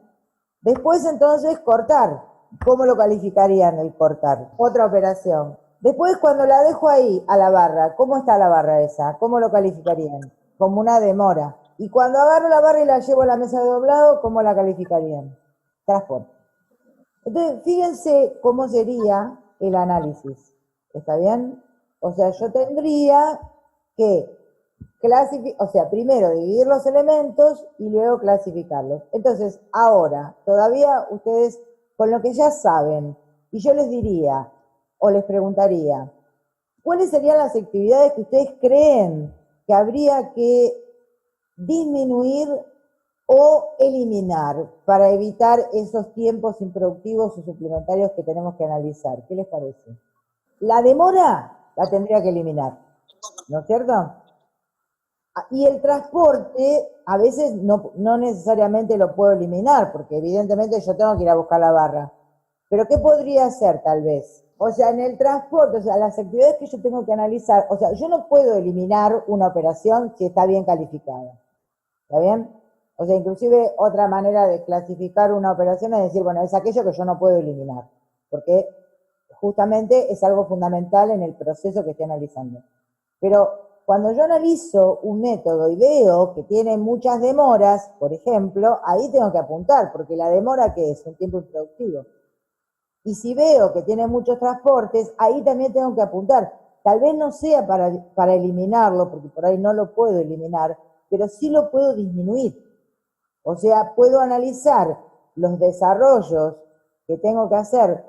Después, entonces, cortar. ¿Cómo lo calificarían el cortar? Otra operación. Después, cuando la dejo ahí, a la barra, ¿cómo está la barra esa? ¿Cómo lo calificarían? Como una demora. Y cuando agarro la barra y la llevo a la mesa de doblado, ¿cómo la calificarían? Transporte. Entonces, fíjense cómo sería el análisis. ¿Está bien? O sea, yo tendría que primero dividir los elementos y luego clasificarlos. Entonces, ahora, todavía ustedes, con lo que ya saben, y yo les diría, o les preguntaría, ¿cuáles serían las actividades que ustedes creen que habría que disminuir o eliminar para evitar esos tiempos improductivos o suplementarios que tenemos que analizar? ¿Qué les parece? La demora la tendría que eliminar, ¿no es cierto? Y el transporte a veces no necesariamente lo puedo eliminar, porque evidentemente yo tengo que ir a buscar la barra. Pero ¿qué podría hacer tal vez? O sea, en el transporte, o sea, las actividades que yo tengo que analizar, o sea, yo no puedo eliminar una operación si está bien calificada. ¿Está bien? O sea, inclusive otra manera de clasificar una operación es decir, bueno, es aquello que yo no puedo eliminar, porque justamente es algo fundamental en el proceso que estoy analizando. Pero cuando yo analizo un método y veo que tiene muchas demoras, por ejemplo, ahí tengo que apuntar, porque la demora, ¿qué es? Un tiempo improductivo. Y si veo que tiene muchos transportes, ahí también tengo que apuntar. Tal vez no sea para eliminarlo, porque por ahí no lo puedo eliminar, pero sí lo puedo disminuir. O sea, puedo analizar los desarrollos que tengo que hacer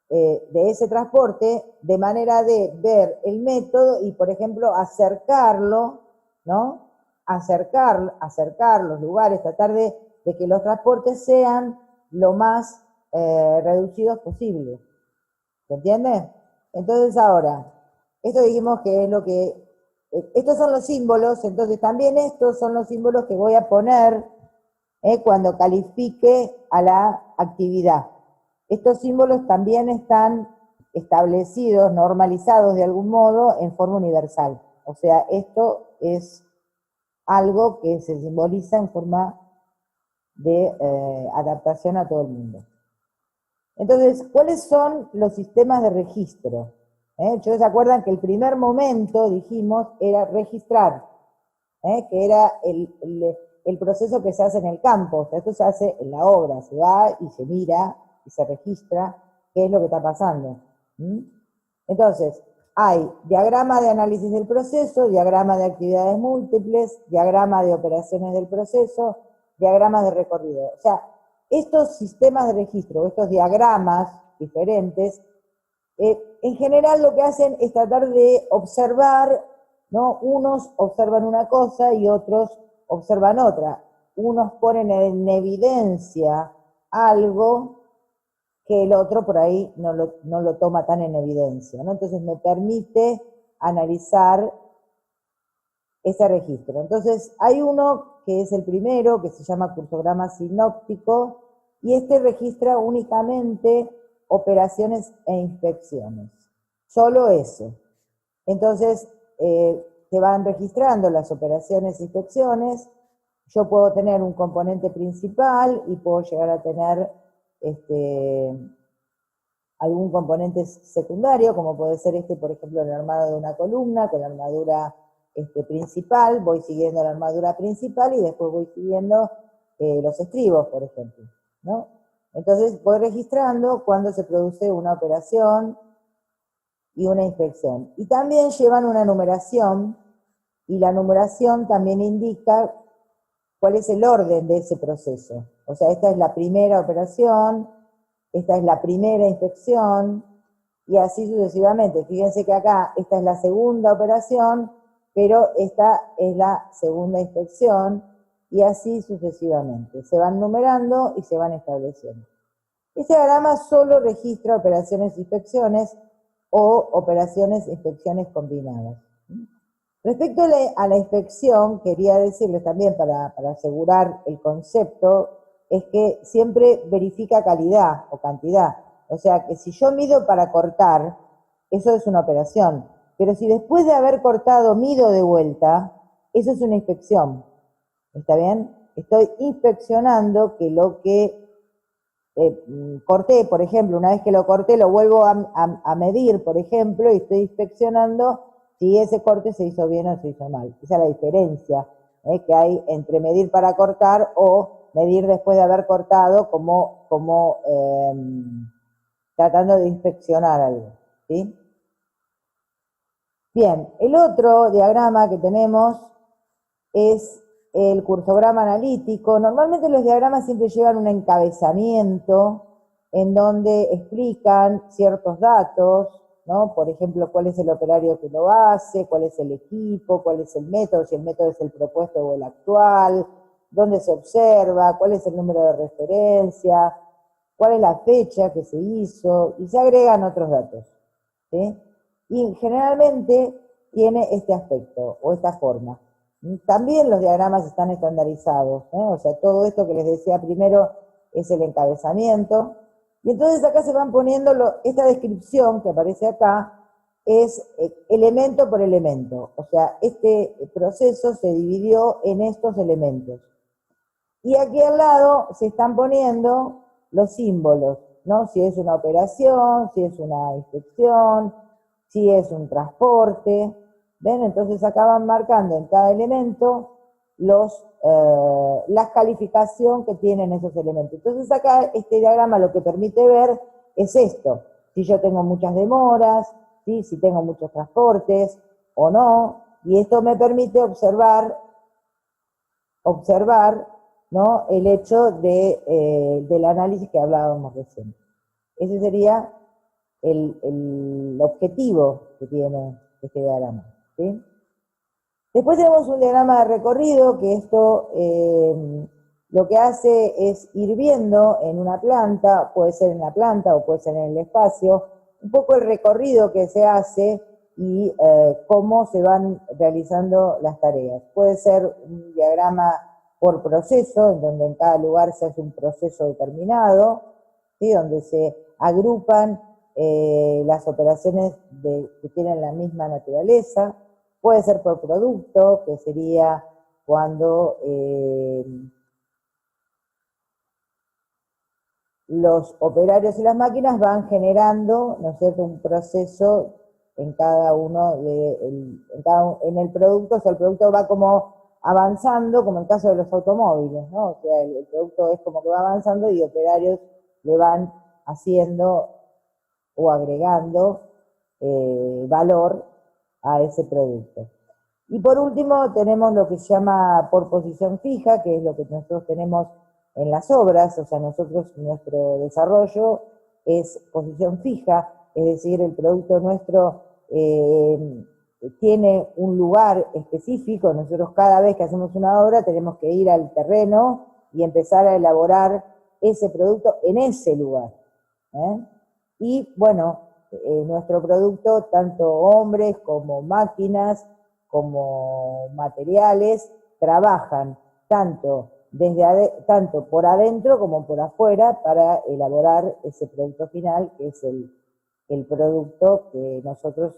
de ese transporte de manera de ver el método y, por ejemplo, acercarlo, ¿no? Acercar los lugares, tratar de que los transportes sean lo más reducidos posible. ¿Se entiende? Entonces ahora, esto dijimos que es lo que, estos son los símbolos, entonces también estos son los símbolos que voy a poner cuando califique a la actividad. Estos símbolos también están establecidos, normalizados de algún modo en forma universal. O sea, esto es algo que se simboliza en forma de adaptación a todo el mundo. Entonces, ¿cuáles son los sistemas de registro? Ustedes se acuerdan que el primer momento, dijimos, era registrar, que era el proceso que se hace en el campo. O sea, esto se hace en la obra, se va y se mira y se registra qué es lo que está pasando. Entonces, hay diagrama de análisis del proceso, diagrama de actividades múltiples, diagrama de operaciones del proceso, diagramas de recorrido. O sea, estos sistemas de registro, estos diagramas diferentes, en general lo que hacen es tratar de observar, ¿no? Unos observan una cosa y otros observan otra. Unos ponen en evidencia algo que el otro por ahí no lo toma tan en evidencia, ¿no? Entonces me permite analizar ese registro. Entonces hay uno que es el primero, que se llama cursograma sinóptico, y este registra únicamente operaciones e inspecciones. Solo eso. Entonces, se van registrando las operaciones e inspecciones. Yo puedo tener un componente principal y puedo llegar a tener algún componente secundario, como puede ser por ejemplo, el armado de una columna con la armadura principal. Voy siguiendo la armadura principal y después voy siguiendo los estribos, por ejemplo, ¿no? Entonces voy registrando cuando se produce una operación y una inspección. Y también llevan una numeración, y la numeración también indica cuál es el orden de ese proceso. O sea, esta es la primera operación, esta es la primera inspección, y así sucesivamente. Fíjense que acá esta es la segunda operación, pero esta es la segunda inspección, y así sucesivamente. Se van numerando y se van estableciendo. Este diagrama solo registra operaciones e inspecciones o operaciones e inspecciones combinadas. Respecto a la inspección, quería decirles también para asegurar el concepto, es que siempre verifica calidad o cantidad. O sea que si yo mido para cortar, eso es una operación. Pero si después de haber cortado mido de vuelta, eso es una inspección. ¿Está bien? Estoy inspeccionando que lo que corté, por ejemplo, una vez que lo corté, lo vuelvo a medir, por ejemplo, y estoy inspeccionando si ese corte se hizo bien o se hizo mal. Esa es la diferencia que hay entre medir para cortar o medir después de haber cortado, como tratando de inspeccionar algo, ¿sí? Bien, el otro diagrama que tenemos es el cursograma analítico. Normalmente los diagramas siempre llevan un encabezamiento en donde explican ciertos datos, ¿no? Por ejemplo, cuál es el operario que lo hace, cuál es el equipo, cuál es el método, si el método es el propuesto o el actual, dónde se observa, cuál es el número de referencia, cuál es la fecha que se hizo, y se agregan otros datos, ¿sí? Y generalmente tiene este aspecto o esta forma. También los diagramas están estandarizados, o sea, todo esto que les decía primero es el encabezamiento. Y entonces acá se van poniendo, esta descripción que aparece acá es elemento por elemento. O sea, este proceso se dividió en estos elementos. Y aquí al lado se están poniendo los símbolos, ¿no? Si es una operación, si es una inspección, si es un transporte. ¿Ven? Entonces acá van marcando en cada elemento la calificación que tienen esos elementos. Entonces acá este diagrama lo que permite ver es esto. Si yo tengo muchas demoras, ¿sí? Si tengo muchos transportes o no. Y esto me permite observar, ¿no? El hecho del análisis que hablábamos recién. Ese sería el objetivo que tiene este diagrama, ¿sí? Después tenemos un diagrama de recorrido, que esto lo que hace es ir viendo en una planta, puede ser en la planta o puede ser en el espacio, un poco el recorrido que se hace y cómo se van realizando las tareas. Puede ser un diagrama por proceso, en donde en cada lugar se hace un proceso determinado, ¿sí? Donde se agrupan las operaciones que tienen la misma naturaleza. Puede ser por producto, que sería cuando los operarios y las máquinas van generando, ¿no es cierto?, un proceso en cada uno en el producto. O sea, el producto va como avanzando, como en el caso de los automóviles, ¿no? O sea, el producto es como que va avanzando y operarios le van haciendo o agregando valor a ese producto. Y por último tenemos lo que se llama por posición fija, que es lo que nosotros tenemos en las obras, o sea, nosotros, nuestro desarrollo es posición fija, es decir, el producto nuestro tiene un lugar específico. Nosotros cada vez que hacemos una obra tenemos que ir al terreno y empezar a elaborar ese producto en ese lugar. Y bueno, nuestro producto, tanto hombres como máquinas, como materiales, trabajan tanto por adentro como por afuera para elaborar ese producto final, que es el producto que nosotros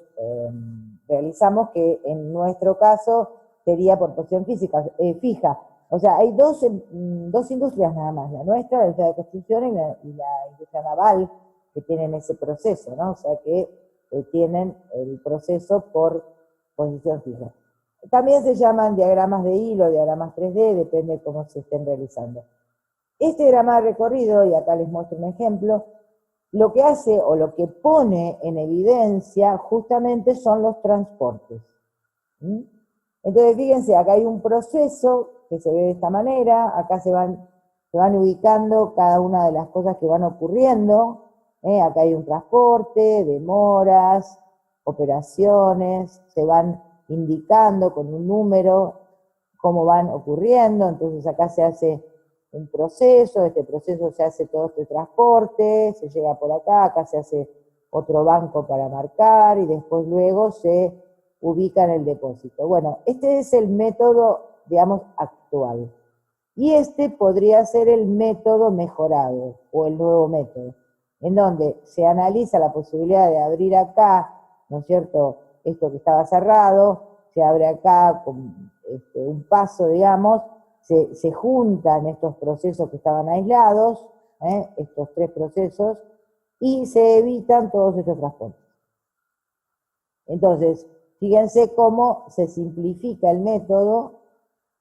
realizamos, que en nuestro caso sería por posición fija. O sea, hay dos industrias nada más, la nuestra, la industria de construcción, y la industria naval, que tienen ese proceso, ¿no? O sea, que tienen el proceso por posición fija. También se llaman diagramas de hilo, diagramas 3D, depende de cómo se estén realizando. Este diagrama de recorrido, y acá les muestro un ejemplo, lo que hace o lo que pone en evidencia justamente son los transportes. Entonces, fíjense, acá hay un proceso que se ve de esta manera, acá se van ubicando cada una de las cosas que van ocurriendo. Acá hay un transporte, demoras, operaciones, se van indicando con un número cómo van ocurriendo. Entonces acá se hace un proceso, este proceso se hace todo este transporte, se llega por acá, acá se hace otro banco para marcar y después luego se ubica en el depósito. Bueno, este es el método, digamos, actual. Y este podría ser el método mejorado o el nuevo método, en donde se analiza la posibilidad de abrir acá, ¿no es cierto?, esto que estaba cerrado, se abre acá con un paso, digamos, se juntan estos procesos que estaban aislados, estos tres procesos, y se evitan todos estos transportes. Entonces, fíjense cómo se simplifica el método,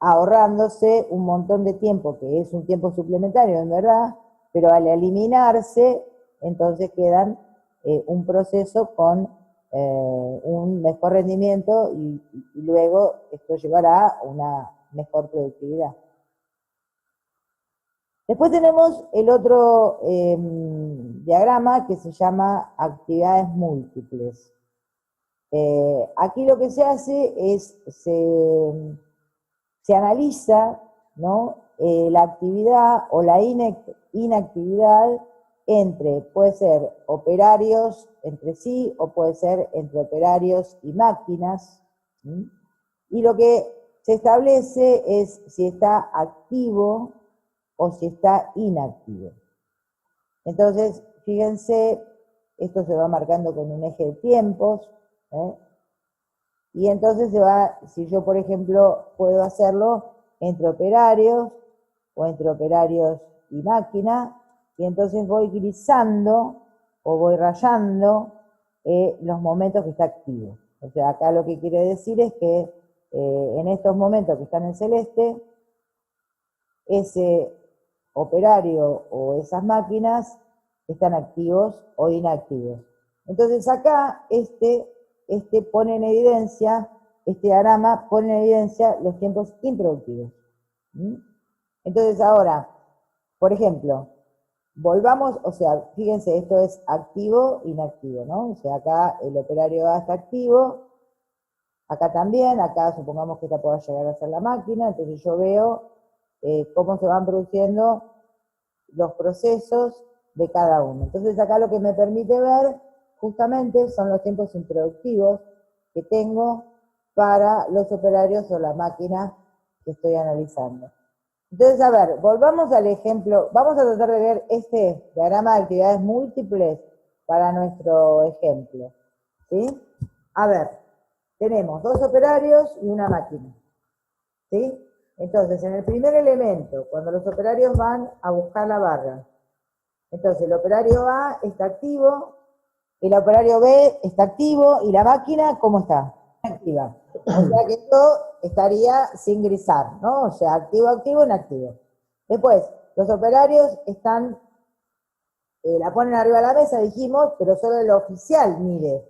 ahorrándose un montón de tiempo, que es un tiempo suplementario, en verdad, pero al eliminarse, entonces quedan un proceso con un mejor rendimiento y luego esto llevará a una mejor productividad. Después tenemos el otro diagrama que se llama actividades múltiples. Aquí lo que se hace es, se analiza, ¿no?, la actividad o la inactividad puede ser operarios entre sí o puede ser entre operarios y máquinas. Y lo que se establece es si está activo o si está inactivo. Entonces, fíjense, esto se va marcando con un eje de tiempos, y entonces si yo, por ejemplo, puedo hacerlo entre operarios o entre operarios y máquina, y entonces voy grisando o voy rayando los momentos que está activo. O sea, acá lo que quiere decir es que en estos momentos que están en celeste, ese operario o esas máquinas están activos o inactivos. Entonces acá pone en evidencia, este diagrama pone en evidencia los tiempos improductivos. Entonces ahora, por ejemplo, volvamos, o sea, fíjense, esto es activo, inactivo, ¿no? O sea, acá el operario A está activo, acá también, acá supongamos que esta pueda llegar a ser la máquina, entonces yo veo cómo se van produciendo los procesos de cada uno. Entonces acá lo que me permite ver justamente son los tiempos improductivos que tengo para los operarios o la máquina que estoy analizando. Entonces, a ver, volvamos al ejemplo. Vamos a tratar de ver este diagrama de actividades múltiples para nuestro ejemplo, ¿sí? A ver, tenemos dos operarios y una máquina, ¿sí? Entonces, en el primer elemento, cuando los operarios van a buscar la barra, entonces el operario A está activo, el operario B está activo, y la máquina, ¿cómo está? Activa. O sea que esto estaría sin grisar, ¿no? O sea, activo, activo, inactivo. Después, los operarios la ponen arriba de la mesa, dijimos, pero solo el oficial mide.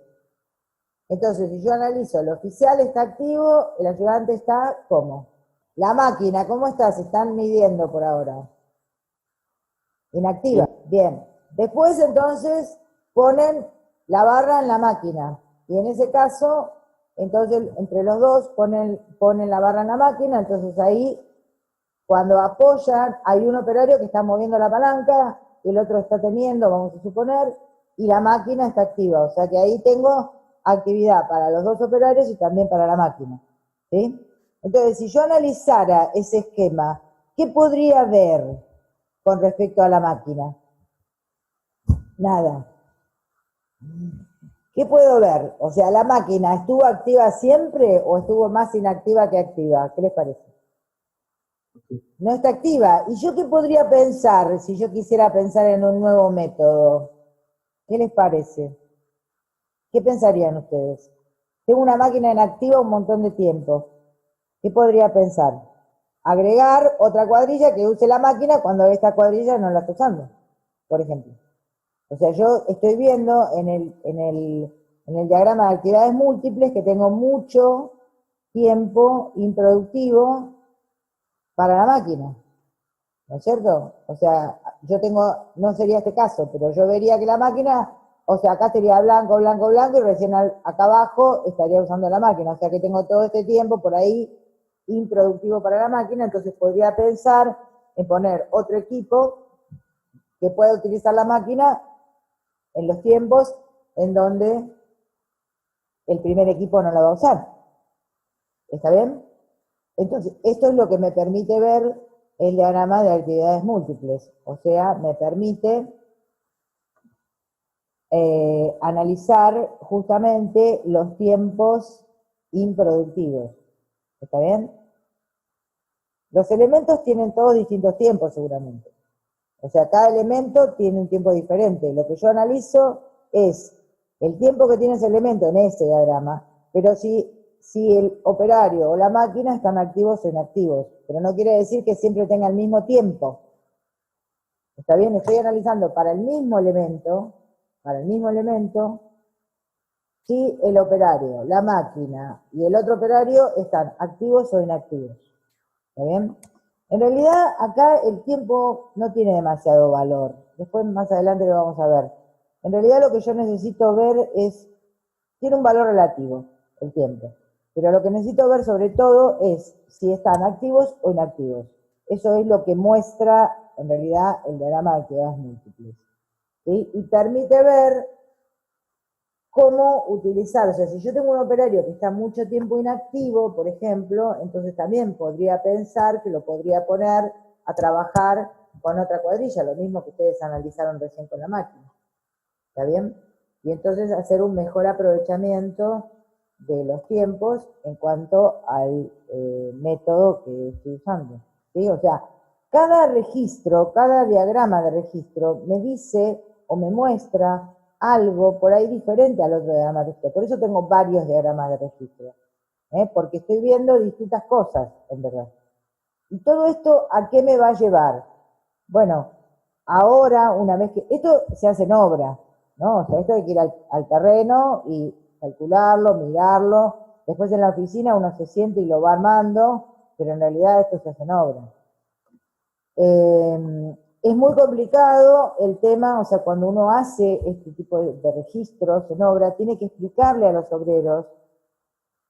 Entonces, si yo analizo, el oficial está activo, el ayudante está, ¿cómo? La máquina, ¿cómo está? Se están midiendo por ahora. Inactiva, bien. Después, entonces, ponen la barra en la máquina. Y en ese caso, entonces, entre los dos ponen la barra en la máquina, entonces ahí, cuando apoyan, hay un operario que está moviendo la palanca, el otro está teniendo, vamos a suponer, y la máquina está activa. O sea que ahí tengo actividad para los dos operarios y también para la máquina. ¿Sí? Entonces, si yo analizara ese esquema, ¿qué podría ver con respecto a la máquina? Nada. ¿Qué puedo ver? O sea, ¿la máquina estuvo activa siempre o estuvo más inactiva que activa? ¿Qué les parece? No está activa. ¿Y yo qué podría pensar si yo quisiera pensar en un nuevo método? ¿Qué les parece? ¿Qué pensarían ustedes? Tengo una máquina inactiva un montón de tiempo. ¿Qué podría pensar? Agregar otra cuadrilla que use la máquina cuando esta cuadrilla no la está usando, por ejemplo. O sea, yo estoy viendo en el diagrama de actividades múltiples que tengo mucho tiempo improductivo para la máquina, ¿no es cierto? O sea, yo tengo, no sería este caso, pero yo vería que la máquina, o sea, acá sería blanco, blanco, blanco, y recién acá abajo estaría usando la máquina. O sea que tengo todo este tiempo por ahí improductivo para la máquina, entonces podría pensar en poner otro equipo que pueda utilizar la máquina en los tiempos en donde el primer equipo no la va a usar. ¿Está bien? Entonces, esto es lo que me permite ver el diagrama de actividades múltiples. O sea, me permite analizar justamente los tiempos improductivos. ¿Está bien? Los elementos tienen todos distintos tiempos seguramente. O sea, cada elemento tiene un tiempo diferente. Lo que yo analizo es el tiempo que tiene ese elemento en ese diagrama, pero si el operario o la máquina están activos o inactivos. Pero no quiere decir que siempre tenga el mismo tiempo. ¿Está bien? Estoy analizando para el mismo elemento, si el operario, la máquina y el otro operario están activos o inactivos. ¿Está bien? En realidad, acá el tiempo no tiene demasiado valor. Después, más adelante lo vamos a ver. En realidad, lo que yo necesito ver tiene un valor relativo, el tiempo. Pero lo que necesito ver sobre todo es si están activos o inactivos. Eso es lo que muestra, en realidad, el diagrama de actividades múltiples. ¿Sí? Y permite ver cómo utilizar. O sea, si yo tengo un operario que está mucho tiempo inactivo, por ejemplo, entonces también podría pensar que lo podría poner a trabajar con otra cuadrilla, lo mismo que ustedes analizaron recién con la máquina. ¿Está bien? Y entonces hacer un mejor aprovechamiento de los tiempos en cuanto al método que estoy usando. ¿Sí? O sea, cada registro, cada diagrama de registro me dice o me muestra algo por ahí diferente al otro diagrama de registro. Por eso tengo varios diagramas de registro, porque estoy viendo distintas cosas, en verdad. ¿Y todo esto a qué me va a llevar? Bueno, ahora, una vez que... Esto se hace en obra, ¿no? O sea, esto hay que ir al terreno y calcularlo, mirarlo. Después en la oficina uno se siente y lo va armando, pero en realidad esto se hace en obra. Es muy complicado el tema, o sea, cuando uno hace este tipo de registros en obra, tiene que explicarle a los obreros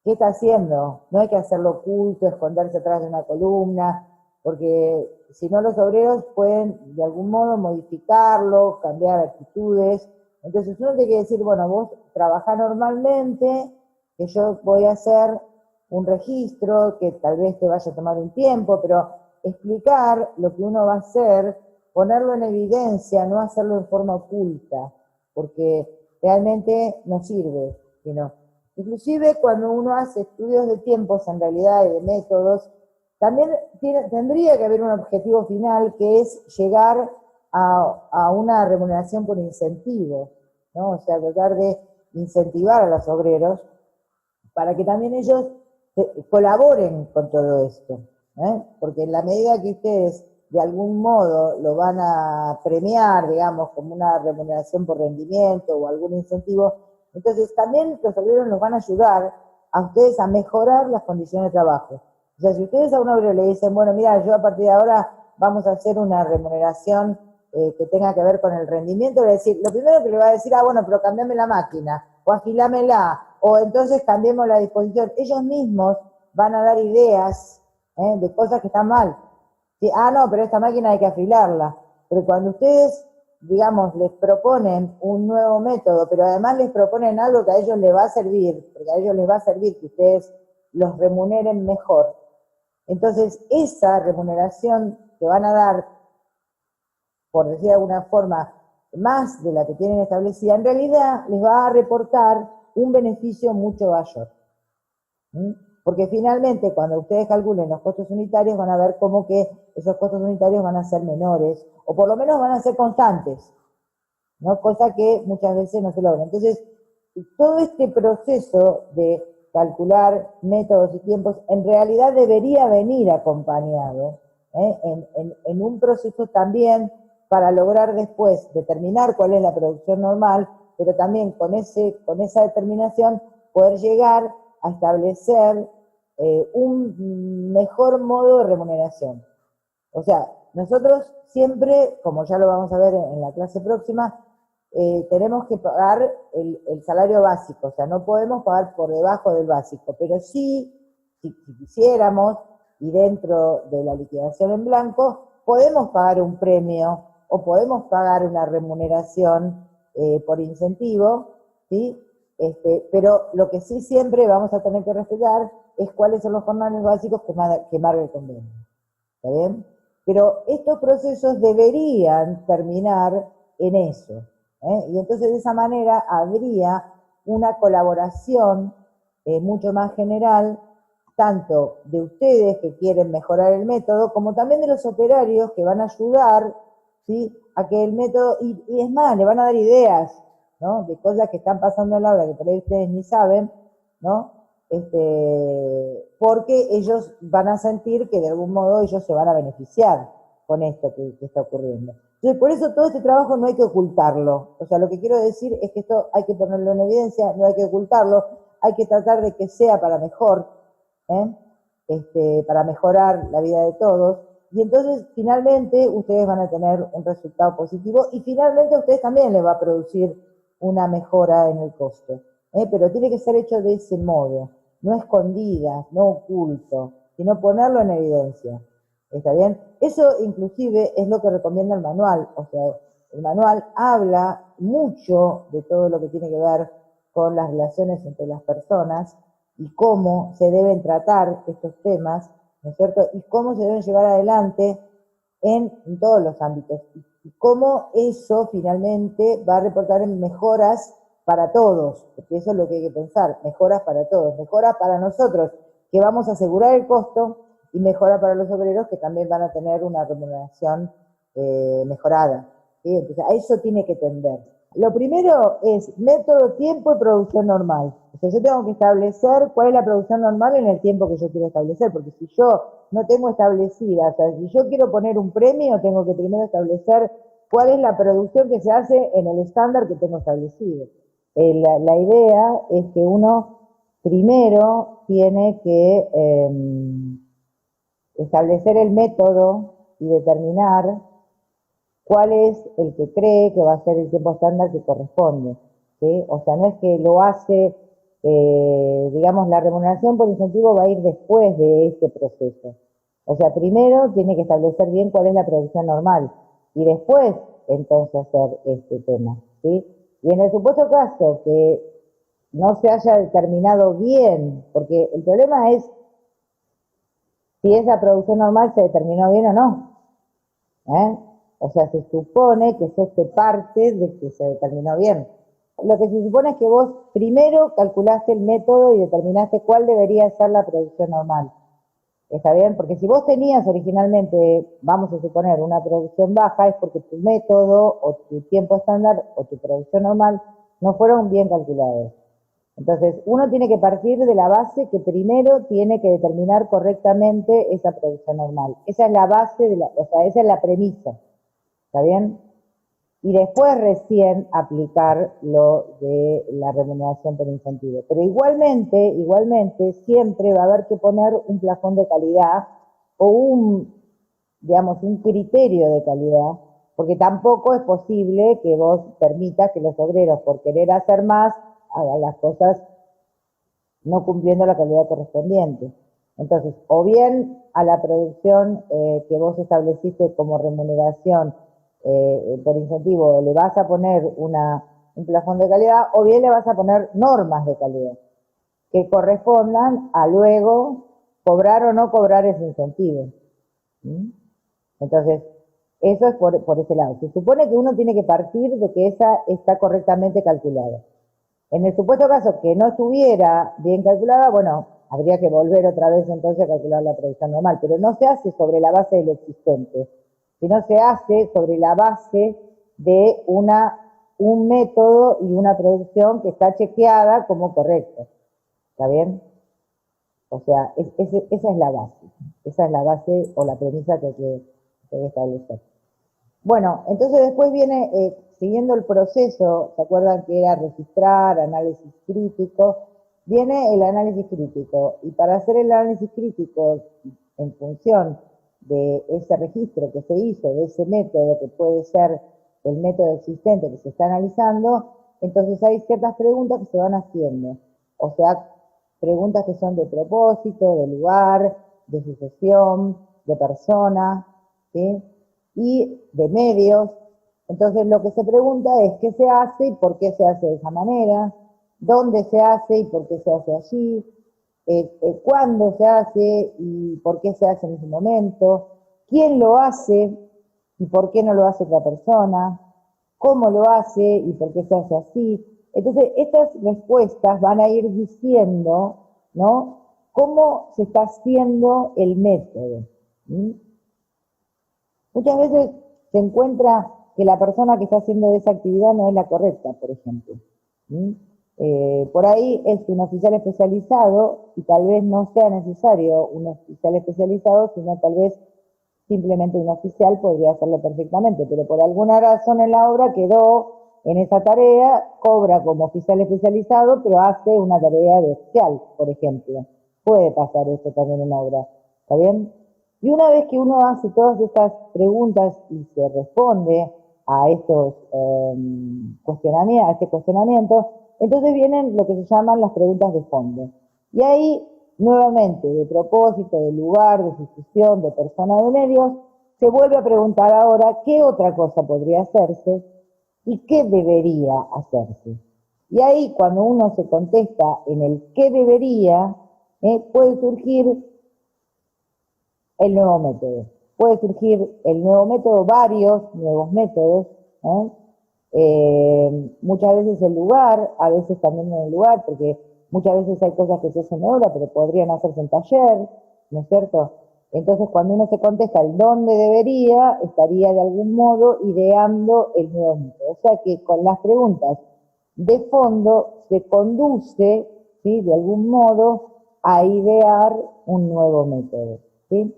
qué está haciendo. No hay que hacerlo oculto, esconderse atrás de una columna, porque si no los obreros pueden de algún modo modificarlo, cambiar actitudes. Entonces uno tiene que decir, bueno, vos trabajás normalmente, que yo voy a hacer un registro que tal vez te vaya a tomar un tiempo, pero explicar lo que uno va a hacer, ponerlo en evidencia, no hacerlo en forma oculta, porque realmente no sirve, sino inclusive cuando uno hace estudios de tiempos en realidad y de métodos, también tendría que haber un objetivo final que es llegar a una remuneración por incentivo, ¿no? O sea, tratar de incentivar a los obreros para que también ellos colaboren con todo esto, porque en la medida que ustedes de algún modo lo van a premiar, digamos, como una remuneración por rendimiento o algún incentivo, Entonces, también los obreros nos van a ayudar a ustedes a mejorar las condiciones de trabajo. O sea, si ustedes a un obrero le dicen, bueno, mira, yo a partir de ahora vamos a hacer una remuneración que tenga que ver con el rendimiento, le va a decir, lo primero que le va a decir, bueno, pero cambiame la máquina, o afilámela, o entonces cambiemos la disposición. Ellos mismos van a dar ideas de cosas que están mal. Sí, no, pero esta máquina hay que afilarla. Pero cuando ustedes, digamos, les proponen un nuevo método, pero además les proponen algo que a ellos les va a servir, porque a ellos les va a servir que ustedes los remuneren mejor. Entonces, esa remuneración que van a dar, por decir de alguna forma, más de la que tienen establecida, en realidad les va a reportar un beneficio mucho mayor. Porque finalmente, cuando ustedes calculen los costos unitarios, van a ver cómo que esos costos unitarios van a ser menores, o por lo menos van a ser constantes, ¿no? Cosa que muchas veces no se logra. Entonces, todo este proceso de calcular métodos y tiempos, en realidad debería venir acompañado en un proceso también para lograr después determinar cuál es la producción normal, pero también con esa determinación poder llegar a establecer un mejor modo de remuneración. O sea, nosotros siempre, como ya lo vamos a ver en la clase próxima, tenemos que pagar el salario básico, o sea, no podemos pagar por debajo del básico, pero sí, si quisiéramos, y dentro de la liquidación en blanco, podemos pagar un premio o podemos pagar una remuneración por incentivo, ¿sí? Pero lo que sí siempre vamos a tener que respetar es cuáles son los jornales básicos que marca el convenio. ¿Está bien? Pero estos procesos deberían terminar en eso. Y entonces de esa manera habría una colaboración mucho más general, tanto de ustedes que quieren mejorar el método, como también de los operarios que van a ayudar, ¿sí?, a que el método, y es más, le van a dar ideas, ¿no?, de cosas que están pasando en la obra que por ahí ustedes ni saben, ¿no? Porque ellos van a sentir que de algún modo ellos se van a beneficiar con esto que está ocurriendo. Entonces, por eso todo este trabajo no hay que ocultarlo. O sea, lo que quiero decir es que esto hay que ponerlo en evidencia, no hay que ocultarlo, hay que tratar de que sea para mejor, para mejorar la vida de todos. Y entonces, finalmente, ustedes van a tener un resultado positivo y finalmente a ustedes también les va a producir una mejora en el costo. Pero tiene que ser hecho de ese modo, no escondidas, no oculto, sino ponerlo en evidencia. ¿Está bien? Eso inclusive es lo que recomienda el manual. O sea, el manual habla mucho de todo lo que tiene que ver con las relaciones entre las personas y cómo se deben tratar estos temas, ¿no es cierto? Y cómo se deben llevar adelante en todos los ámbitos. Y cómo eso finalmente va a reportar en mejoras para todos, porque eso es lo que hay que pensar, mejoras para todos, mejoras para nosotros, que vamos a asegurar el costo, y mejora para los obreros que también van a tener una remuneración mejorada, ¿sí? Entonces, a eso tiene que tender. Lo primero es método, tiempo y producción normal. O sea, yo tengo que establecer cuál es la producción normal en el tiempo que yo quiero establecer, porque si yo no tengo establecida, o sea, si yo quiero poner un premio, tengo que primero establecer cuál es la producción que se hace en el estándar que tengo establecido. La idea es que uno primero tiene que establecer el método y determinar cuál es el que cree que va a ser el tiempo estándar que corresponde, ¿sí? O sea, no es que lo hace, digamos, la remuneración por incentivo va a ir después de este proceso. O sea, primero tiene que establecer bien cuál es la producción normal y después, entonces, hacer este tema, ¿sí? Y en el supuesto caso que no se haya determinado bien, porque el problema es si esa producción normal se determinó bien o no. O sea, se supone que eso se parte de que se determinó bien. Lo que se supone es que vos primero calculaste el método y determinaste cuál debería ser la producción normal. ¿Está bien? Porque si vos tenías originalmente, vamos a suponer, una producción baja, es porque tu método o tu tiempo estándar o tu producción normal no fueron bien calculados. Entonces, uno tiene que partir de la base que primero tiene que determinar correctamente esa producción normal. Esa es la base, o sea, esa es la premisa. ¿Está bien? y después recién aplicar lo de la remuneración por incentivo. Pero igualmente, siempre va a haber que poner un plafón de calidad o un criterio de calidad, porque tampoco es posible que vos permitas que los obreros, por querer hacer más, hagan las cosas no cumpliendo la calidad correspondiente. Entonces, o bien a la producción que vos estableciste como remuneración por incentivo le vas a poner un plafón de calidad, o bien le vas a poner normas de calidad que correspondan a luego cobrar o no cobrar ese incentivo. ¿Mm? Entonces, eso es por ese lado. Se supone que uno tiene que partir de que esa está correctamente calculada. En el supuesto caso que no estuviera bien calculada, bueno, habría que volver otra vez entonces a calcular la producción normal, pero no se hace sobre la base de lo existente, sino se hace sobre la base de un método y una producción que está chequeada como correcta. ¿Está bien? O sea, esa es la base. Esa es la base o la premisa que hay que establecer. Bueno, entonces después viene, siguiendo el proceso, ¿se acuerdan que era registrar, análisis crítico? Viene el análisis crítico, y para hacer el análisis crítico en función de ese registro que se hizo, de ese método que puede ser el método existente que se está analizando, entonces hay ciertas preguntas que se van haciendo, o sea, preguntas que son de propósito, de lugar, de sucesión, de persona, ¿sí? Y de medios. Entonces lo que se pregunta es qué se hace y por qué se hace de esa manera, dónde se hace y por qué se hace allí, cuándo se hace y por qué se hace en ese momento, quién lo hace y por qué no lo hace otra persona, cómo lo hace y por qué se hace así. Entonces, estas respuestas van a ir diciendo, ¿no?, cómo se está haciendo el método. ¿Mm? Muchas veces se encuentra que la persona que está haciendo esa actividad no es la correcta, por ejemplo. ¿Mm? Por ahí es un oficial especializado y tal vez no sea necesario un oficial especializado, sino tal vez simplemente un oficial podría hacerlo perfectamente, pero por alguna razón en la obra quedó en esa tarea, cobra como oficial especializado, pero hace una tarea de oficial, por ejemplo. Puede pasar eso también en la obra, ¿está bien? Y una vez que uno hace todas estas preguntas y se responde a estos cuestionamientos, a este cuestionamiento, entonces vienen lo que se llaman las preguntas de fondo. Y ahí, nuevamente, de propósito, de lugar, de sucesión, de persona, de medios, se vuelve a preguntar ahora qué otra cosa podría hacerse y qué debería hacerse. Y ahí, cuando uno se contesta en el qué debería, puede surgir el nuevo método. Puede surgir el nuevo método, varios nuevos métodos, muchas veces el lugar, a veces también en el lugar, porque muchas veces hay cosas que se hacen en obra, pero podrían hacerse en taller, ¿no es cierto? Entonces, cuando uno se contesta el dónde debería, estaría de algún modo ideando el nuevo método. O sea que con las preguntas de fondo se conduce, ¿sí?, de algún modo a idear un nuevo método, ¿sí?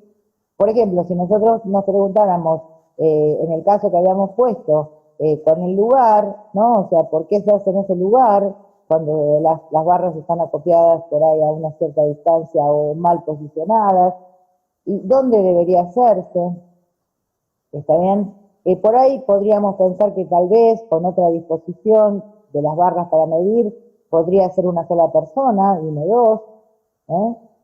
Por ejemplo, si nosotros nos preguntáramos, en el caso que habíamos puesto, con el lugar, ¿no? O sea, ¿por qué se hace en ese lugar cuando las barras están acopiadas por ahí a una cierta distancia o mal posicionadas? ¿Y dónde debería hacerse? ¿Está bien? Por ahí podríamos pensar que tal vez con otra disposición de las barras para medir podría ser una sola persona y no dos.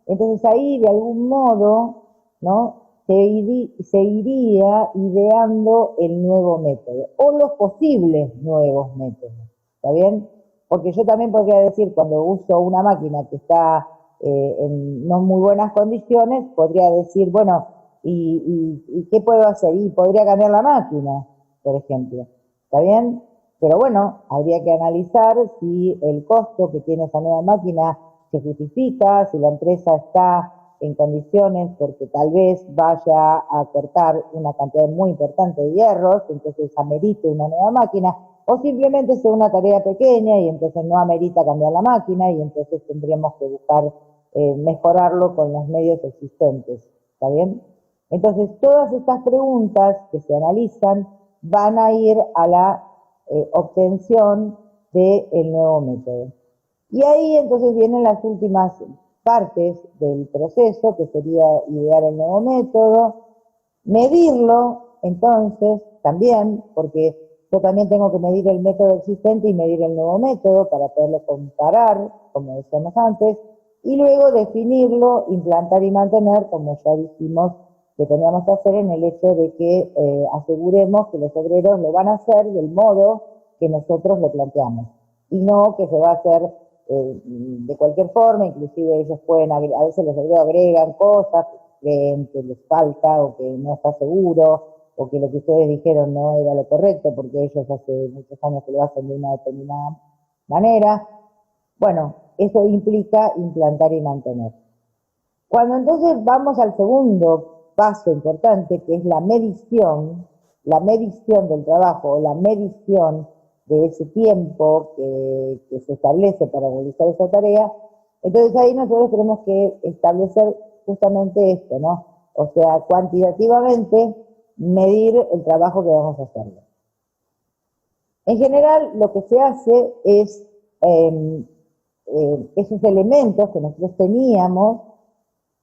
Entonces ahí de algún modo, ¿no?, se iría ideando el nuevo método o los posibles nuevos métodos. ¿Está bien? Porque yo también podría decir, cuando uso una máquina que está en no muy buenas condiciones, podría decir, bueno, ¿y qué puedo hacer? Y podría cambiar la máquina, por ejemplo. ¿Está bien? Pero bueno, habría que analizar si el costo que tiene esa nueva máquina se justifica, si la empresa está en condiciones, porque tal vez vaya a cortar una cantidad muy importante de hierros, entonces amerite una nueva máquina, o simplemente sea una tarea pequeña y entonces no amerita cambiar la máquina y entonces tendríamos que buscar mejorarlo con los medios existentes. ¿Está bien? Entonces, todas estas preguntas que se analizan van a ir a la obtención del nuevo método. Y ahí entonces vienen las últimas partes del proceso, que sería idear el nuevo método, medirlo, entonces, también, porque yo también tengo que medir el método existente y medir el nuevo método para poderlo comparar, como decíamos antes, y luego definirlo, implantar y mantener, como ya dijimos que teníamos que hacer en el hecho de que aseguremos que los obreros lo van a hacer del modo que nosotros lo planteamos, y no que se va a hacer de cualquier forma. Inclusive ellos pueden, a veces los obreros agregan cosas, creen que les falta o que no está seguro, o que lo que ustedes dijeron no era lo correcto, porque ellos hace muchos años que lo hacen de una determinada manera. Bueno, eso implica implantar y mantener. Cuando entonces vamos al segundo paso importante, que es la medición del trabajo, la medición de ese tiempo que se establece para realizar esa tarea, entonces ahí nosotros tenemos que establecer justamente esto, ¿no? O sea, cuantitativamente medir el trabajo que vamos a hacer. En general, lo que se hace es esos elementos que nosotros teníamos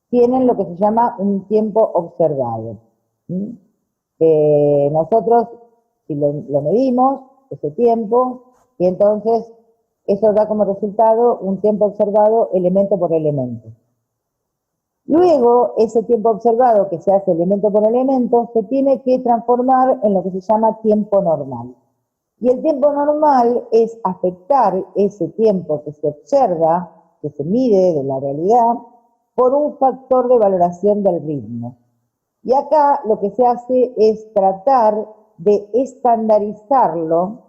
tienen lo que se llama un tiempo observado. Nosotros, si lo medimos, ese tiempo, y entonces eso da como resultado un tiempo observado elemento por elemento. Luego, ese tiempo observado que se hace elemento por elemento se tiene que transformar en lo que se llama tiempo normal. Y el tiempo normal es afectar ese tiempo que se observa, que se mide de la realidad, por un factor de valoración del ritmo. Y acá lo que se hace es tratar de estandarizarlo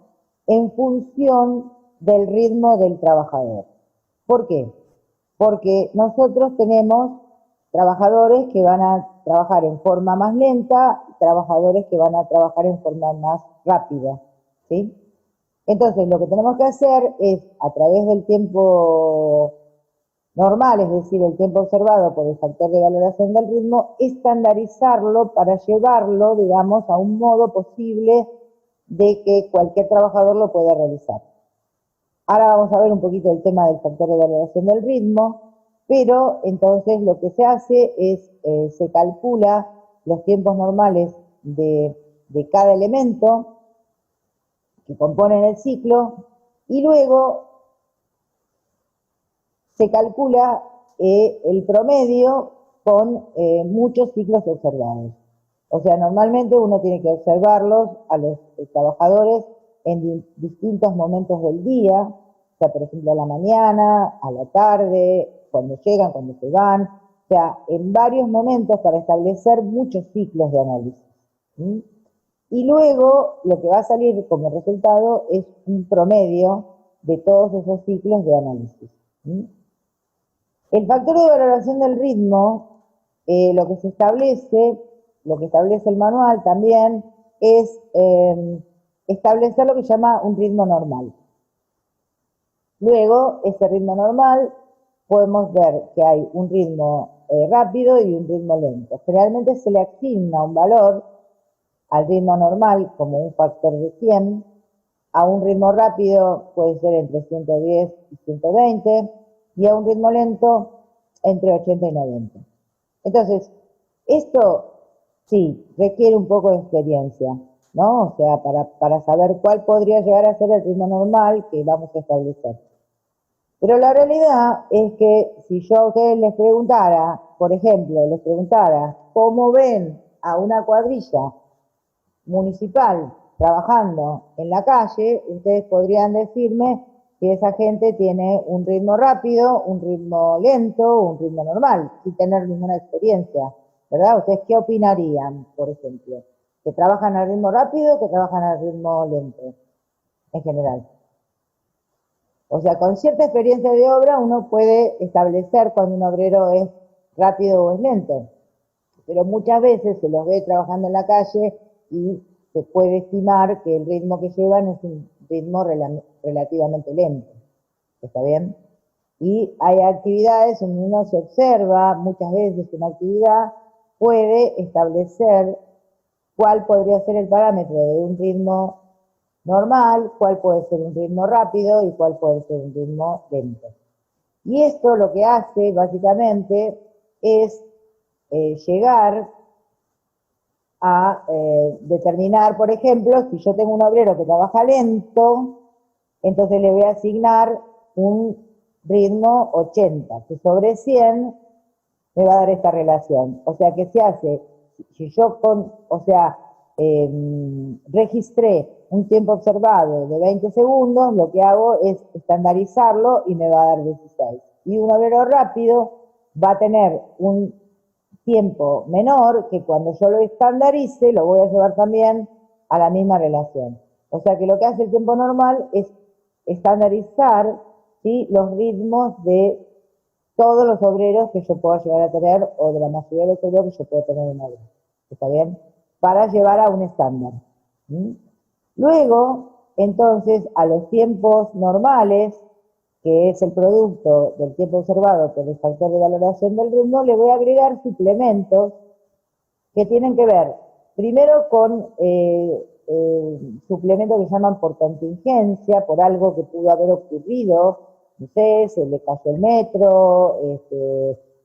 en función del ritmo del trabajador. ¿Por qué? Porque nosotros tenemos trabajadores que van a trabajar en forma más lenta, trabajadores que van a trabajar en forma más rápida, ¿sí? Entonces, lo que tenemos que hacer es, a través del tiempo normal, es decir, el tiempo observado por el factor de valoración del ritmo, estandarizarlo para llevarlo, digamos, a un modo posible de que cualquier trabajador lo pueda realizar. Ahora vamos a ver un poquito el tema del factor de valoración del ritmo, pero entonces lo que se hace es, se calcula los tiempos normales de cada elemento que componen el ciclo, y luego se calcula el promedio con muchos ciclos observados. O sea, normalmente uno tiene que observarlos a los trabajadores en distintos momentos del día, o sea, por ejemplo, a la mañana, a la tarde, cuando llegan, cuando se van, o sea, en varios momentos para establecer muchos ciclos de análisis. ¿Sí? Y luego lo que va a salir como resultado es un promedio de todos esos ciclos de análisis. ¿Sí? El factor de valoración del ritmo, lo que establece el manual también, es establecer lo que se llama un ritmo normal. Luego, ese ritmo normal, podemos ver que hay un ritmo rápido y un ritmo lento. Generalmente se le asigna un valor al ritmo normal como un factor de 100, a un ritmo rápido puede ser entre 110 y 120, y a un ritmo lento entre 80 y 90. Entonces, esto sí requiere un poco de experiencia, ¿no? O sea, para saber cuál podría llegar a ser el ritmo normal que vamos a establecer. Pero la realidad es que si yo a ustedes les preguntara, por ejemplo, les preguntara cómo ven a una cuadrilla municipal trabajando en la calle, ustedes podrían decirme que esa gente tiene un ritmo rápido, un ritmo lento, un ritmo normal, sin tener ninguna experiencia, ¿verdad? ¿Ustedes qué opinarían, por ejemplo? ¿Que trabajan al ritmo rápido o que trabajan al ritmo lento, en general? O sea, con cierta experiencia de obra uno puede establecer cuando un obrero es rápido o es lento, pero muchas veces se los ve trabajando en la calle y se puede estimar que el ritmo que llevan es un ritmo relativamente lento. ¿Está bien? Y hay actividades donde uno se observa, muchas veces una actividad puede establecer cuál podría ser el parámetro de un ritmo normal, cuál puede ser un ritmo rápido y cuál puede ser un ritmo lento. Y esto lo que hace básicamente es llegar a determinar, por ejemplo, si yo tengo un obrero que trabaja lento, entonces le voy a asignar un ritmo 80, que sobre 100 me va a dar esta relación. O sea que se hace, si yo registré un tiempo observado de 20 segundos, lo que hago es estandarizarlo y me va a dar 16. Y un obrero rápido va a tener un tiempo menor que cuando yo lo estandarice, lo voy a llevar también a la misma relación. O sea que lo que hace el tiempo normal es estandarizar, ¿sí?, los ritmos de todos los obreros que yo pueda llegar a tener, o de la mayoría de los obreros que yo puedo tener en obra. ¿Está bien? Para llevar a un estándar. ¿Mm? Luego, entonces, a los tiempos normales, que es el producto del tiempo observado por el factor de valoración del ritmo, le voy a agregar suplementos que tienen que ver, primero con suplementos que llaman por contingencia, por algo que pudo haber ocurrido, no sé, se le cayó el metro,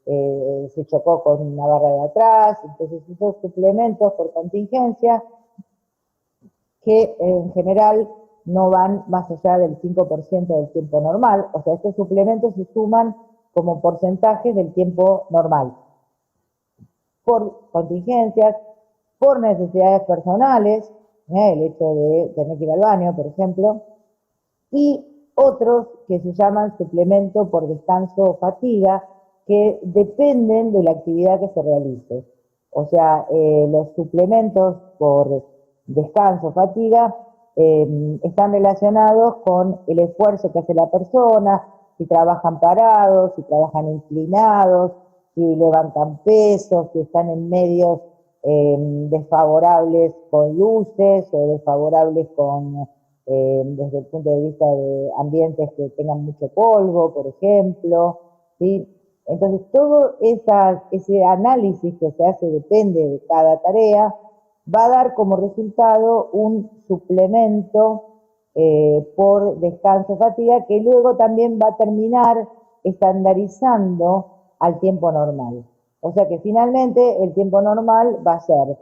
se chocó con una barra de atrás, entonces esos suplementos por contingencia que en general no van más allá del 5% del tiempo normal, o sea, estos suplementos se suman como porcentajes del tiempo normal, por contingencias, por necesidades personales, el hecho de tener que ir al baño, por ejemplo, y otros que se llaman suplemento por descanso o fatiga, que dependen de la actividad que se realice. O sea, los suplementos por descanso o fatiga están relacionados con el esfuerzo que hace la persona, si trabajan parados, si trabajan inclinados, si levantan pesos, si están en medios desfavorables con luces o desfavorables con desde el punto de vista de ambientes que tengan mucho polvo, por ejemplo, ¿sí? Entonces, todo ese análisis que se hace depende de cada tarea, va a dar como resultado un suplemento por descanso fatiga que luego también va a terminar estandarizando al tiempo normal. O sea que finalmente el tiempo normal va a ser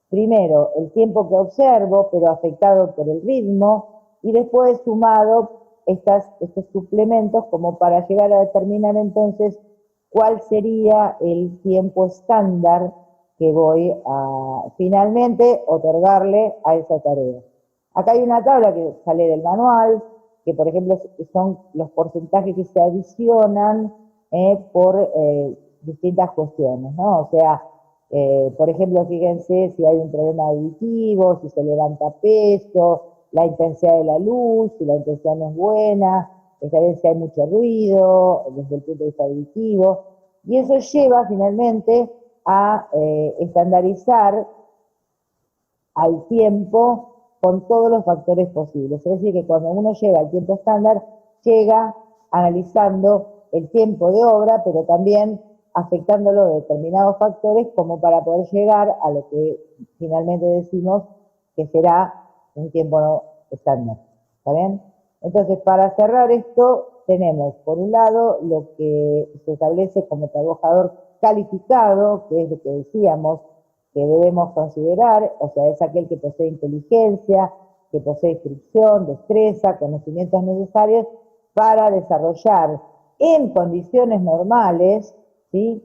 primero el tiempo que observo, pero afectado por el ritmo, y después sumado estos suplementos como para llegar a determinar entonces cuál sería el tiempo estándar que voy a finalmente otorgarle a esa tarea. Acá hay una tabla que sale del manual, que por ejemplo son los porcentajes que se adicionan por distintas cuestiones, ¿no? O sea, por ejemplo, fíjense si hay un problema auditivo, si se levanta peso, la intensidad de la luz, si la intensidad no es buena, esta vez si hay mucho ruido desde el punto de vista auditivo, y eso lleva finalmente a estandarizar al tiempo con todos los factores posibles. Es decir, que cuando uno llega al tiempo estándar, llega analizando el tiempo de obra, pero también afectándolo de determinados factores como para poder llegar a lo que finalmente decimos que será un tiempo estándar. ¿Está bien? Entonces, para cerrar esto, tenemos, por un lado, lo que se establece como trabajador calificado, que es lo que decíamos, que debemos considerar, o sea, es aquel que posee inteligencia, que posee instrucción, destreza, conocimientos necesarios para desarrollar en condiciones normales, ¿sí?,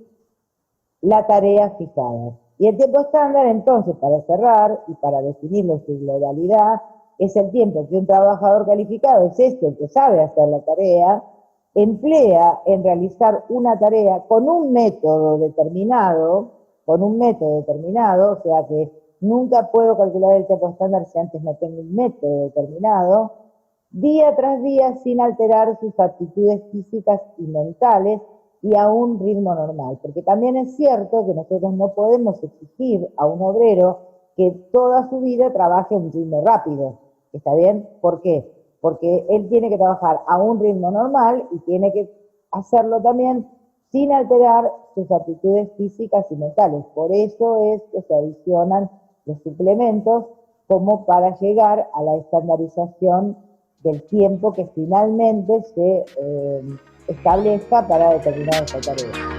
la tarea fijada. Y el tiempo estándar, entonces, para cerrar y para definirlo en su globalidad, es el tiempo que un trabajador calificado, es el que sabe hacer la tarea, emplea en realizar una tarea con un método determinado, o sea que nunca puedo calcular el tiempo estándar si antes no tengo un método determinado, día tras día sin alterar sus aptitudes físicas y mentales y a un ritmo normal. Porque también es cierto que nosotros no podemos exigir a un obrero que toda su vida trabaje a un ritmo rápido. ¿Está bien? ¿Por qué? Porque él tiene que trabajar a un ritmo normal y tiene que hacerlo también sin alterar sus aptitudes físicas y mentales. Por eso es que se adicionan los suplementos como para llegar a la estandarización del tiempo que finalmente se establezca para determinar esta tarea.